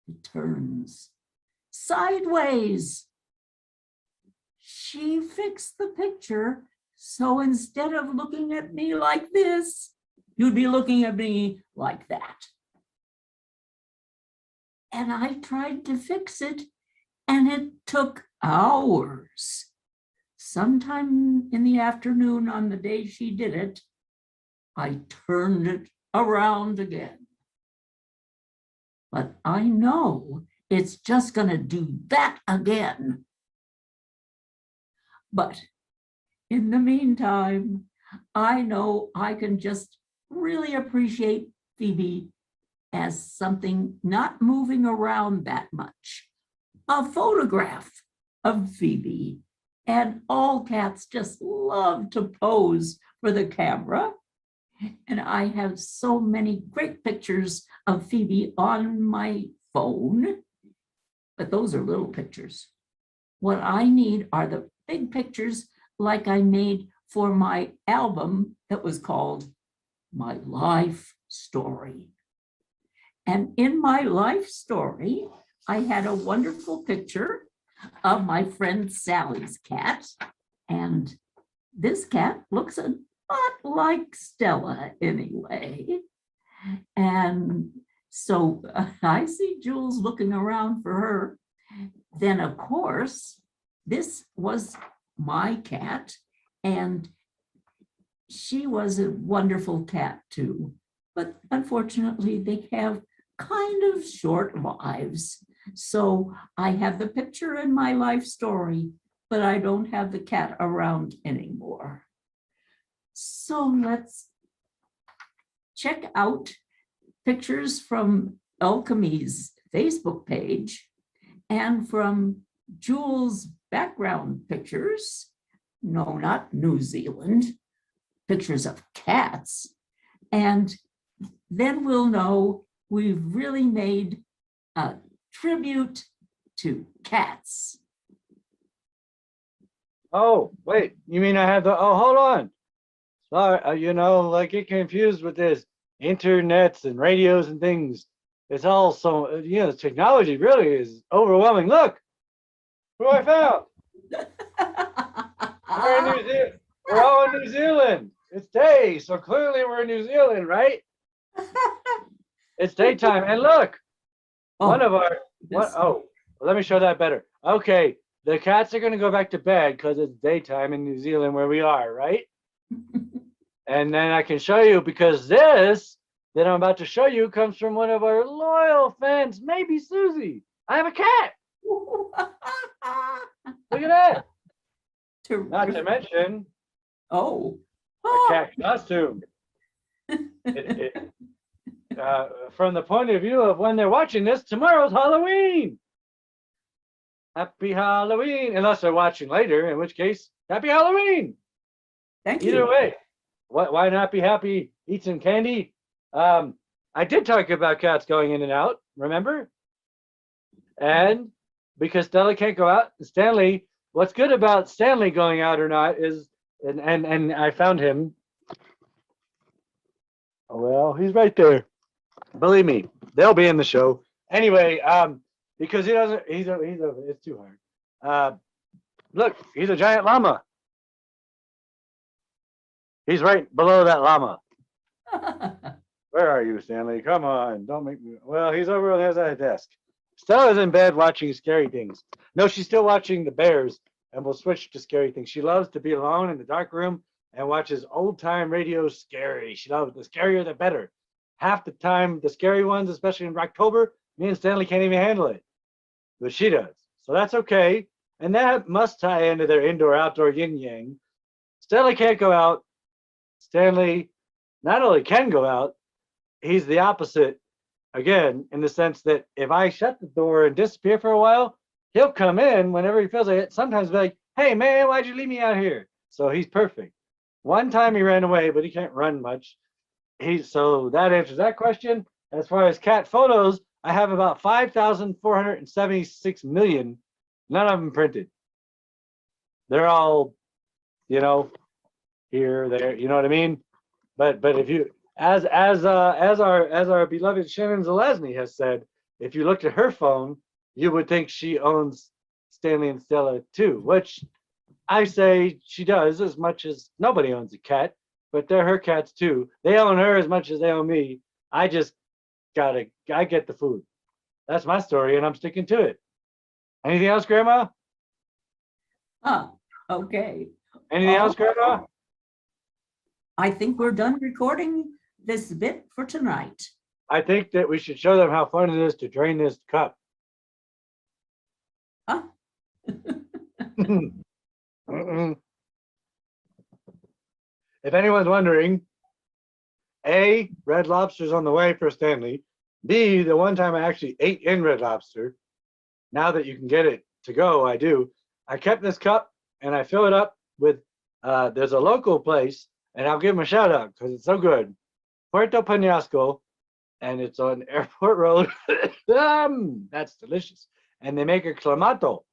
it turns sideways. She fixed the picture, so instead of looking at me like this, you'd be looking at me like that. And I tried to fix it, and it took hours. Sometime in the afternoon on the day she did it, I turned it around again. But I know it's just going to do that again. But in the meantime, I know I can just really appreciate Phoebe as something not moving around that much. A photograph of Phoebe. And all cats just love to pose for the camera. And I have so many great pictures of Phoebe on my phone, but those are little pictures. What I need are the big pictures like I made for my album that was called My Life Story. And in my life story, I had a wonderful picture of my friend Sally's cat. And this cat looks a lot like Stella anyway. And so I see Jules looking around for her. Then of course, this was my cat, and she was a wonderful cat too. But unfortunately, they have kind of short lives. So I have the picture in my life story, but I don't have the cat around anymore. So let's check out pictures from Alchemy's Facebook page and from Jules' background pictures. No, not New Zealand, pictures of cats. And then we'll know we've really made a tribute to cats. Oh, wait, you mean I have the, oh, hold on. Sorry, you know, I get confused with this internets and radios and things. It's all so, you know, technology really is overwhelming. Look, who I found. We're in New Zealand. We're all in New Zealand. It's day, so clearly we're in New Zealand, right? It's daytime, and look, one of our, let me show that better. Okay, the cats are gonna go back to bed because it's daytime in New Zealand where we are, right? And then I can show you, because this that I'm about to show you comes from one of our loyal fans, maybe Susie. I have a cat. Look at that. Not to mention, a cat costume. From the point of view of when they're watching this, tomorrow's Halloween. Happy Halloween, unless they're watching later, in which case, happy Halloween. Thank you. Either way, why not be happy, eat some candy? I did talk about cats going in and out, remember? And because Stella can't go out, Stanley, what's good about Stanley going out or not is, and I found him. Oh, well, he's right there. Believe me, they'll be in the show. Anyway, because he doesn't, it's too hard. Look, he's a giant llama. He's right below that llama. Where are you, Stanley? Come on, don't make me. Well, he's over there at that desk. Stella's in bed watching scary things. No, she's still watching the bears, and we'll switch to scary things. She loves to be alone in the dark room and watches old time radio scary. She loves the scarier the better. Half the time, the scary ones, especially in October, me and Stanley can't even handle it, but she does. So that's okay. And that must tie into their indoor-outdoor yin-yang. Stanley can't go out. Stanley not only can go out, he's the opposite, again, in the sense that if I shut the door and disappear for a while, he'll come in whenever he feels like it. Sometimes be like, hey, man, why'd you leave me out here? So he's perfect. One time he ran away, but he can't run much. So that answers that question. As far as cat photos, I have about 5,476 million, none of them printed. They're all, you know, here, there, you know what I mean? But if you, as our beloved Shannon Zelazny has said, if you looked at her phone, you would think she owns Stanley and Stella too, which I say she does, as much as nobody owns a cat. but they're her cats too. They own her as much as they own me. I get the food. That's my story, and I'm sticking to it. Anything else, Grandma? Okay. Anything else, Grandma? I think we're done recording this bit for tonight. I think that we should show them how fun it is to drain this cup. Huh? If anyone's wondering, A, Red Lobster's on the way for Stanley. B, the one time I actually ate in Red Lobster. Now that you can get it to go, I do. I kept this cup and I fill it up with, there's a local place, and I'll give them a shout out because it's so good. Puerto Penasco, and it's on Airport Road. That's delicious. And they make a clamato.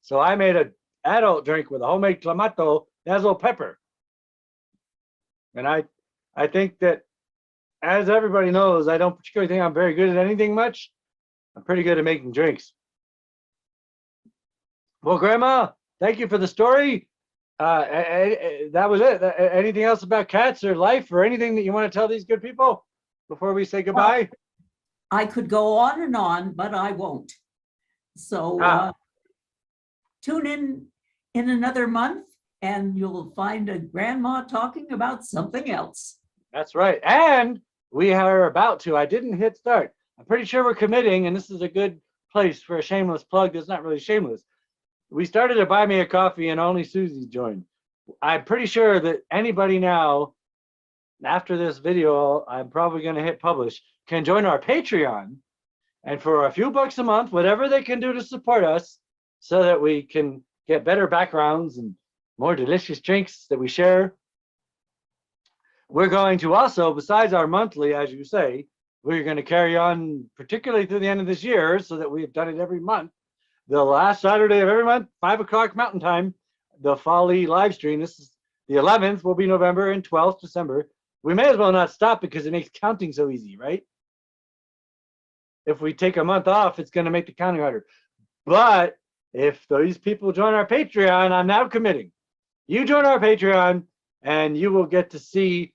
So I made an adult drink with a homemade clamato, basil pepper. And I think that, as everybody knows, I don't particularly think I'm very good at anything much. I'm pretty good at making drinks. Well, Grandma, thank you for the story. That was it. Anything else about cats or life or anything that you want to tell these good people before we say goodbye? I could go on and on, but I won't. So tune in another month and you'll find a grandma talking about something else. That's right. And we are about to. I didn't hit start. I'm pretty sure we're committing, and this is a good place for a shameless plug that's not really shameless. We started to Buy Me a Coffee and only Susie joined. I'm pretty sure that anybody now, after this video, I'm probably going to hit publish, can join our Patreon. And for a few bucks a month, whatever they can do to support us so that we can get better backgrounds and more delicious drinks that we share. We're going to also, besides our monthly, as you say, we're going to carry on particularly through the end of this year so that we've done it every month. The last Saturday of every month, 5 o'clock Mountain Time, the Folly live stream. This is the 11th will be November and 12th December. We may as well not stop because it makes counting so easy, right? If we take a month off, it's going to make the counting harder. But if these people join our Patreon, I'm now committing. You join our Patreon and you will get to see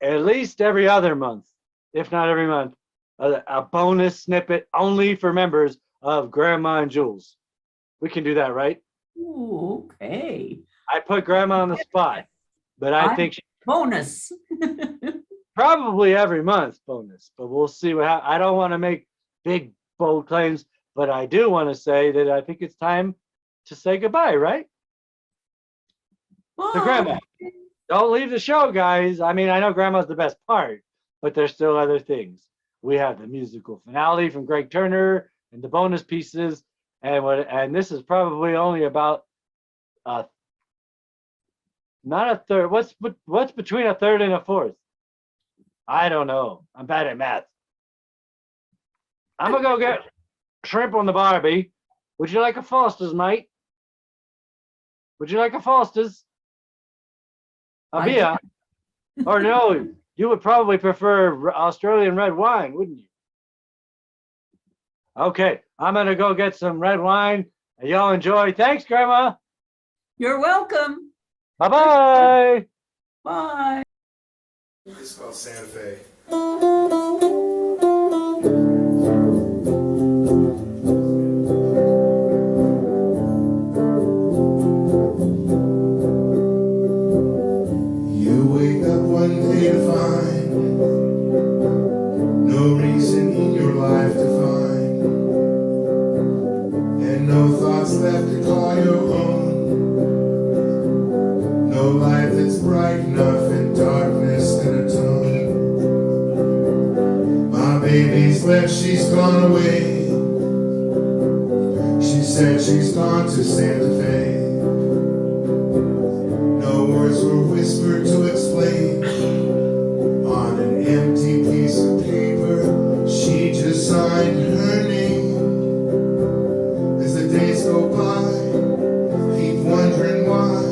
at least every other month, if not every month, a bonus snippet only for members of Grandma and Jules. We can do that, right? Ooh, okay. I put Grandma on the spot, but I think she, bonus. probably every month bonus, but we'll see what happens. I don't want to make big, bold claims, but I do want to say that I think it's time to say goodbye, right? To Grandma. Don't leave the show, guys. I mean, I know Grandma's the best part, but there's still other things. We have the musical finale from Greg Turner and the bonus pieces, and this is probably only about not a third. What's between a third and a fourth? I don't know. I'm bad at math. I'm gonna go get shrimp on the Barbie. Would you like a Foster's, mate? Would you like a Foster's? A beer? Or no, you would probably prefer Australian red wine, wouldn't you? Okay, I'm gonna go get some red wine and y'all enjoy. Thanks, Grandma. You're welcome. Bye-bye. Bye. It's called Santa Fe. You wake up one day to find no reason in your life to find, and no thoughts left to call your own. No life that's bright enough in darkness and atone. My baby's left, she's gone away. She said she's gone to Santa Fe. No words were whispered to explain. On an empty piece of paper, she just signed her name. As the days go by, keep wondering why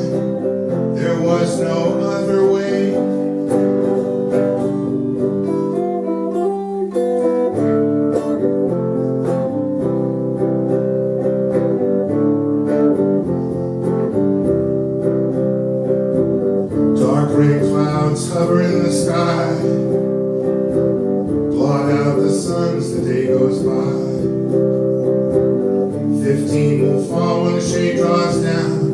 there was no other way. Dark Dark gray clouds hover in the sky, blot out the sun as the day goes by. 15 will fall when the shade draws down.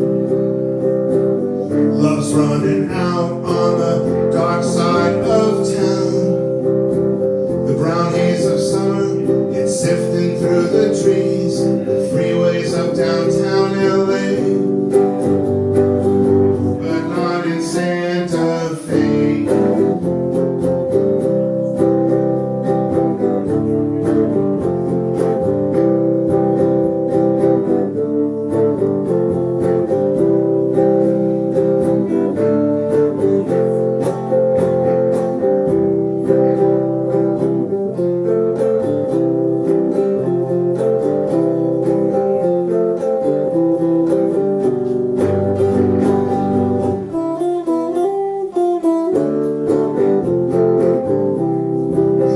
Love's running out on the dark side of town. The brown haze of summer, it's sifting through the trees. The freeways of downtown LA, but not in Santa Fe.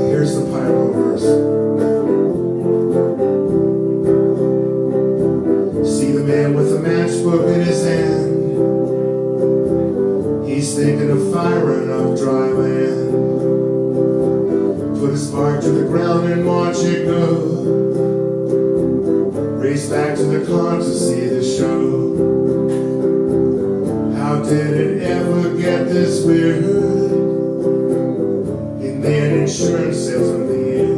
Here's the Pyro verse. See the man with a matchbook in his hand. He's thinking of firing up dry land. Put his spark to the ground and watch it go. Race back to the car to see the show. How did it ever get this weird? He made insurance salesman of the year.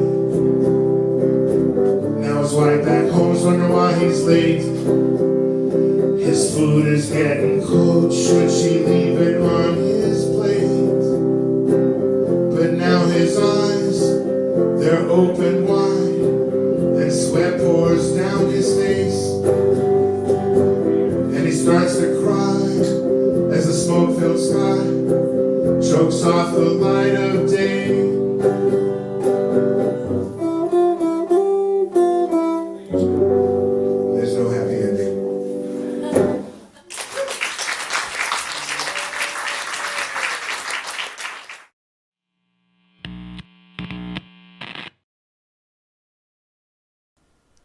Now his wife back home's wondering why he's late. His food is getting cold, should she leave it on his plate? But now his eyes, they're open wide, and sweat pours down his face. And he starts to cry as the smoke-filled sky chokes off the light of day. There's no happy ending.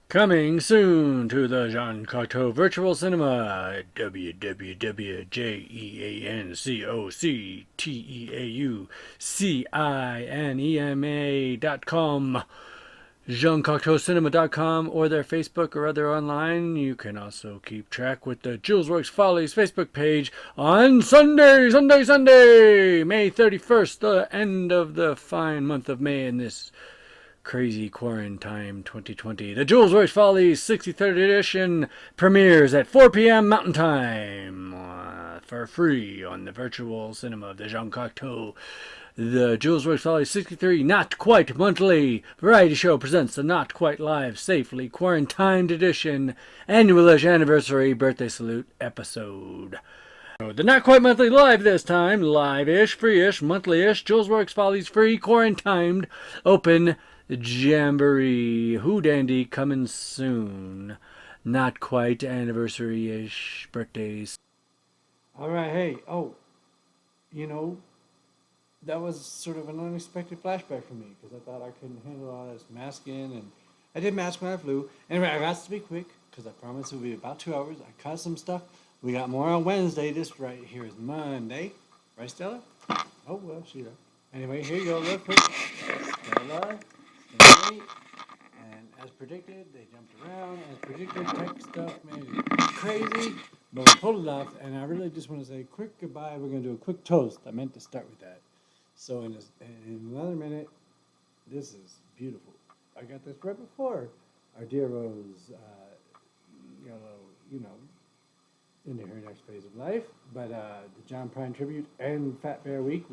Coming soon to the Jean Cocteau Virtual Cinema at www.jeancocteaucinema.com, JeanCocteauCinema.com, or their Facebook or other online. You can also keep track with the Julesworks Follies Facebook page on Sunday, May 31st, the end of the fine month of May in this crazy quarantine 2020. The Julesworks Follies 63rd edition premieres at 4 p.m. Mountain Time for free on the virtual cinema of the Jean Cocteau. The Julesworks Follies 63 Not Quite Monthly Variety Show presents the Not Quite Live Safely Quarantined Edition Annual-ish Anniversary Birthday Salute episode. The Not Quite Monthly Live this time, live-ish, free-ish, monthly-ish, Julesworks Follies free, quarantined, open jamboree, Who Dandy coming soon. Not quite anniversary-ish birthdays. Alright, hey, you know, that was sort of an unexpected flashback for me, because I thought I couldn't handle all this masking, and I did mask when I flew. Anyway, I've asked to be quick, because I promised it would be about 2 hours. I cut some stuff. We got more on Wednesday. This right here is Monday. Right, Stella? Oh, well, she left. Anyway, here you go, real quick. Stella. And as predicted, they jumped around. As predicted, tech stuff made it crazy, but we pulled it off. And I really just want to say quick goodbye. We're going to do a quick toast. I meant to start with that. So in another minute, this is beautiful. I got this right before our dear Rose, into her next phase of life. But the John Prine tribute and Fat Bear Week,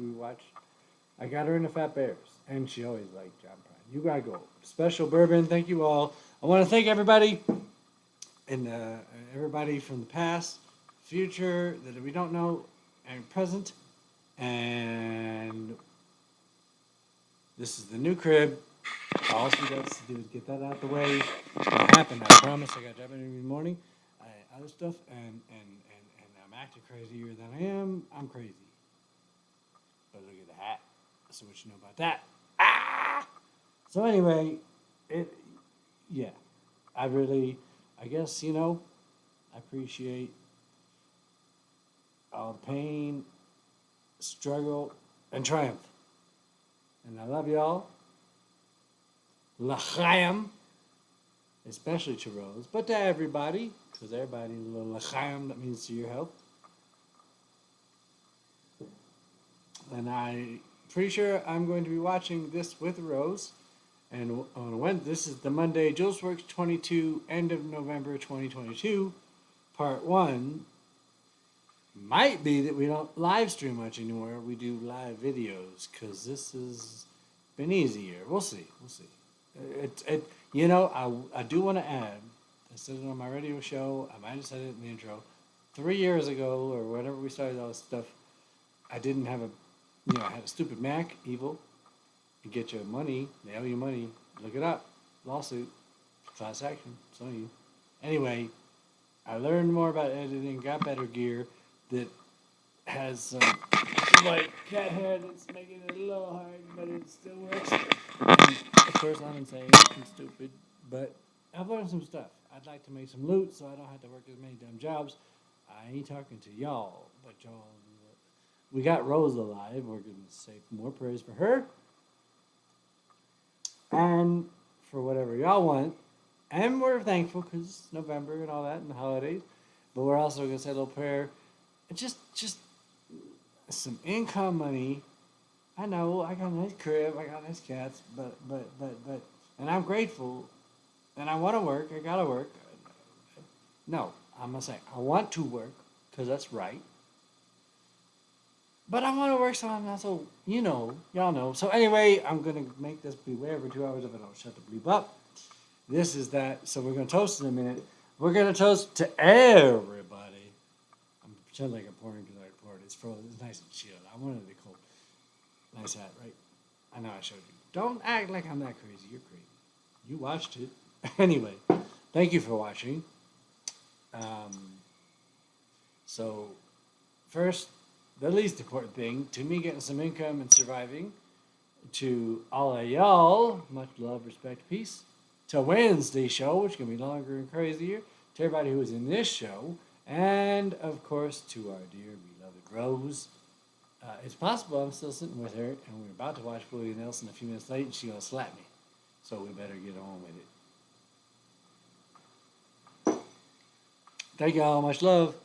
I got her into Fat Bears, and she always liked John Prine. You gotta go. Special bourbon. Thank you all. I want to thank everybody, and everybody from the past, future, that we don't know, and present. And this is the new crib. All she does to do is get that out the way. It's gonna happen. I promise. I got to job every morning. Other stuff, and I'm acting crazier than I am. I'm crazy. But look at the hat. So what you know about that? So anyway, I guess, I appreciate all the pain struggle, and triumph. And I love y'all. L'chaim, especially to Rose, but to everybody, because everybody needs a little l'chaim, that means to your health. And I'm pretty sure I'm going to be watching this with Rose. And on Wednesday, this is the Monday, Julesworks 22, end of November 2022, Part 1. Might be that we don't live stream much anymore. We do live videos, because this has been easier. We'll see. We'll see. You know, I do want to add, I said it on my radio show, I might have said it in the intro, 3 years ago, or whenever we started all this stuff, I didn't have I had a stupid Mac, evil. You get your money, they owe you money, look it up, lawsuit, class action, some of you. Anyway, I learned more about editing, got better gear that has some white cat hair that's making it a little hard, but it still works. And of course, I'm insane and stupid, but I've learned some stuff. I'd like to make some loot so I don't have to work as many dumb jobs. I ain't talking to y'all, but y'all. We got Rose alive. We're going to say more praise for her. And for whatever y'all want. And we're thankful because it's November and all that and the holidays. But we're also going to say a little prayer. Just some income money. I know, I got a nice crib. I got nice cats. But, and I'm grateful. And I want to work. I got to work. No, I'm going to say I want to work because that's right. But I want to work so I'm not so, y'all know. So anyway, I'm going to make this be way over 2 hours if I don't shut the bleep up. This is that. So we're going to toast in a minute. We're going to toast to everybody. I'm pretending like I'm pouring because I poured. It's frozen. It's nice and chilled. I wanted it cold. Nice hat, right? I know I showed you. Don't act like I'm that crazy. You're crazy. You watched it. Anyway, thank you for watching. So first, the least important thing, to me getting some income and surviving, to all of y'all, much love, respect, peace, to Wednesday's show, which is going to be longer and crazier, to everybody who was in this show, and of course to our dear beloved Rose. It's possible I'm still sitting with her, and we're about to watch Willie Nelson a few minutes late, and she's going to slap me. So we better get on with it. Thank y'all, much love.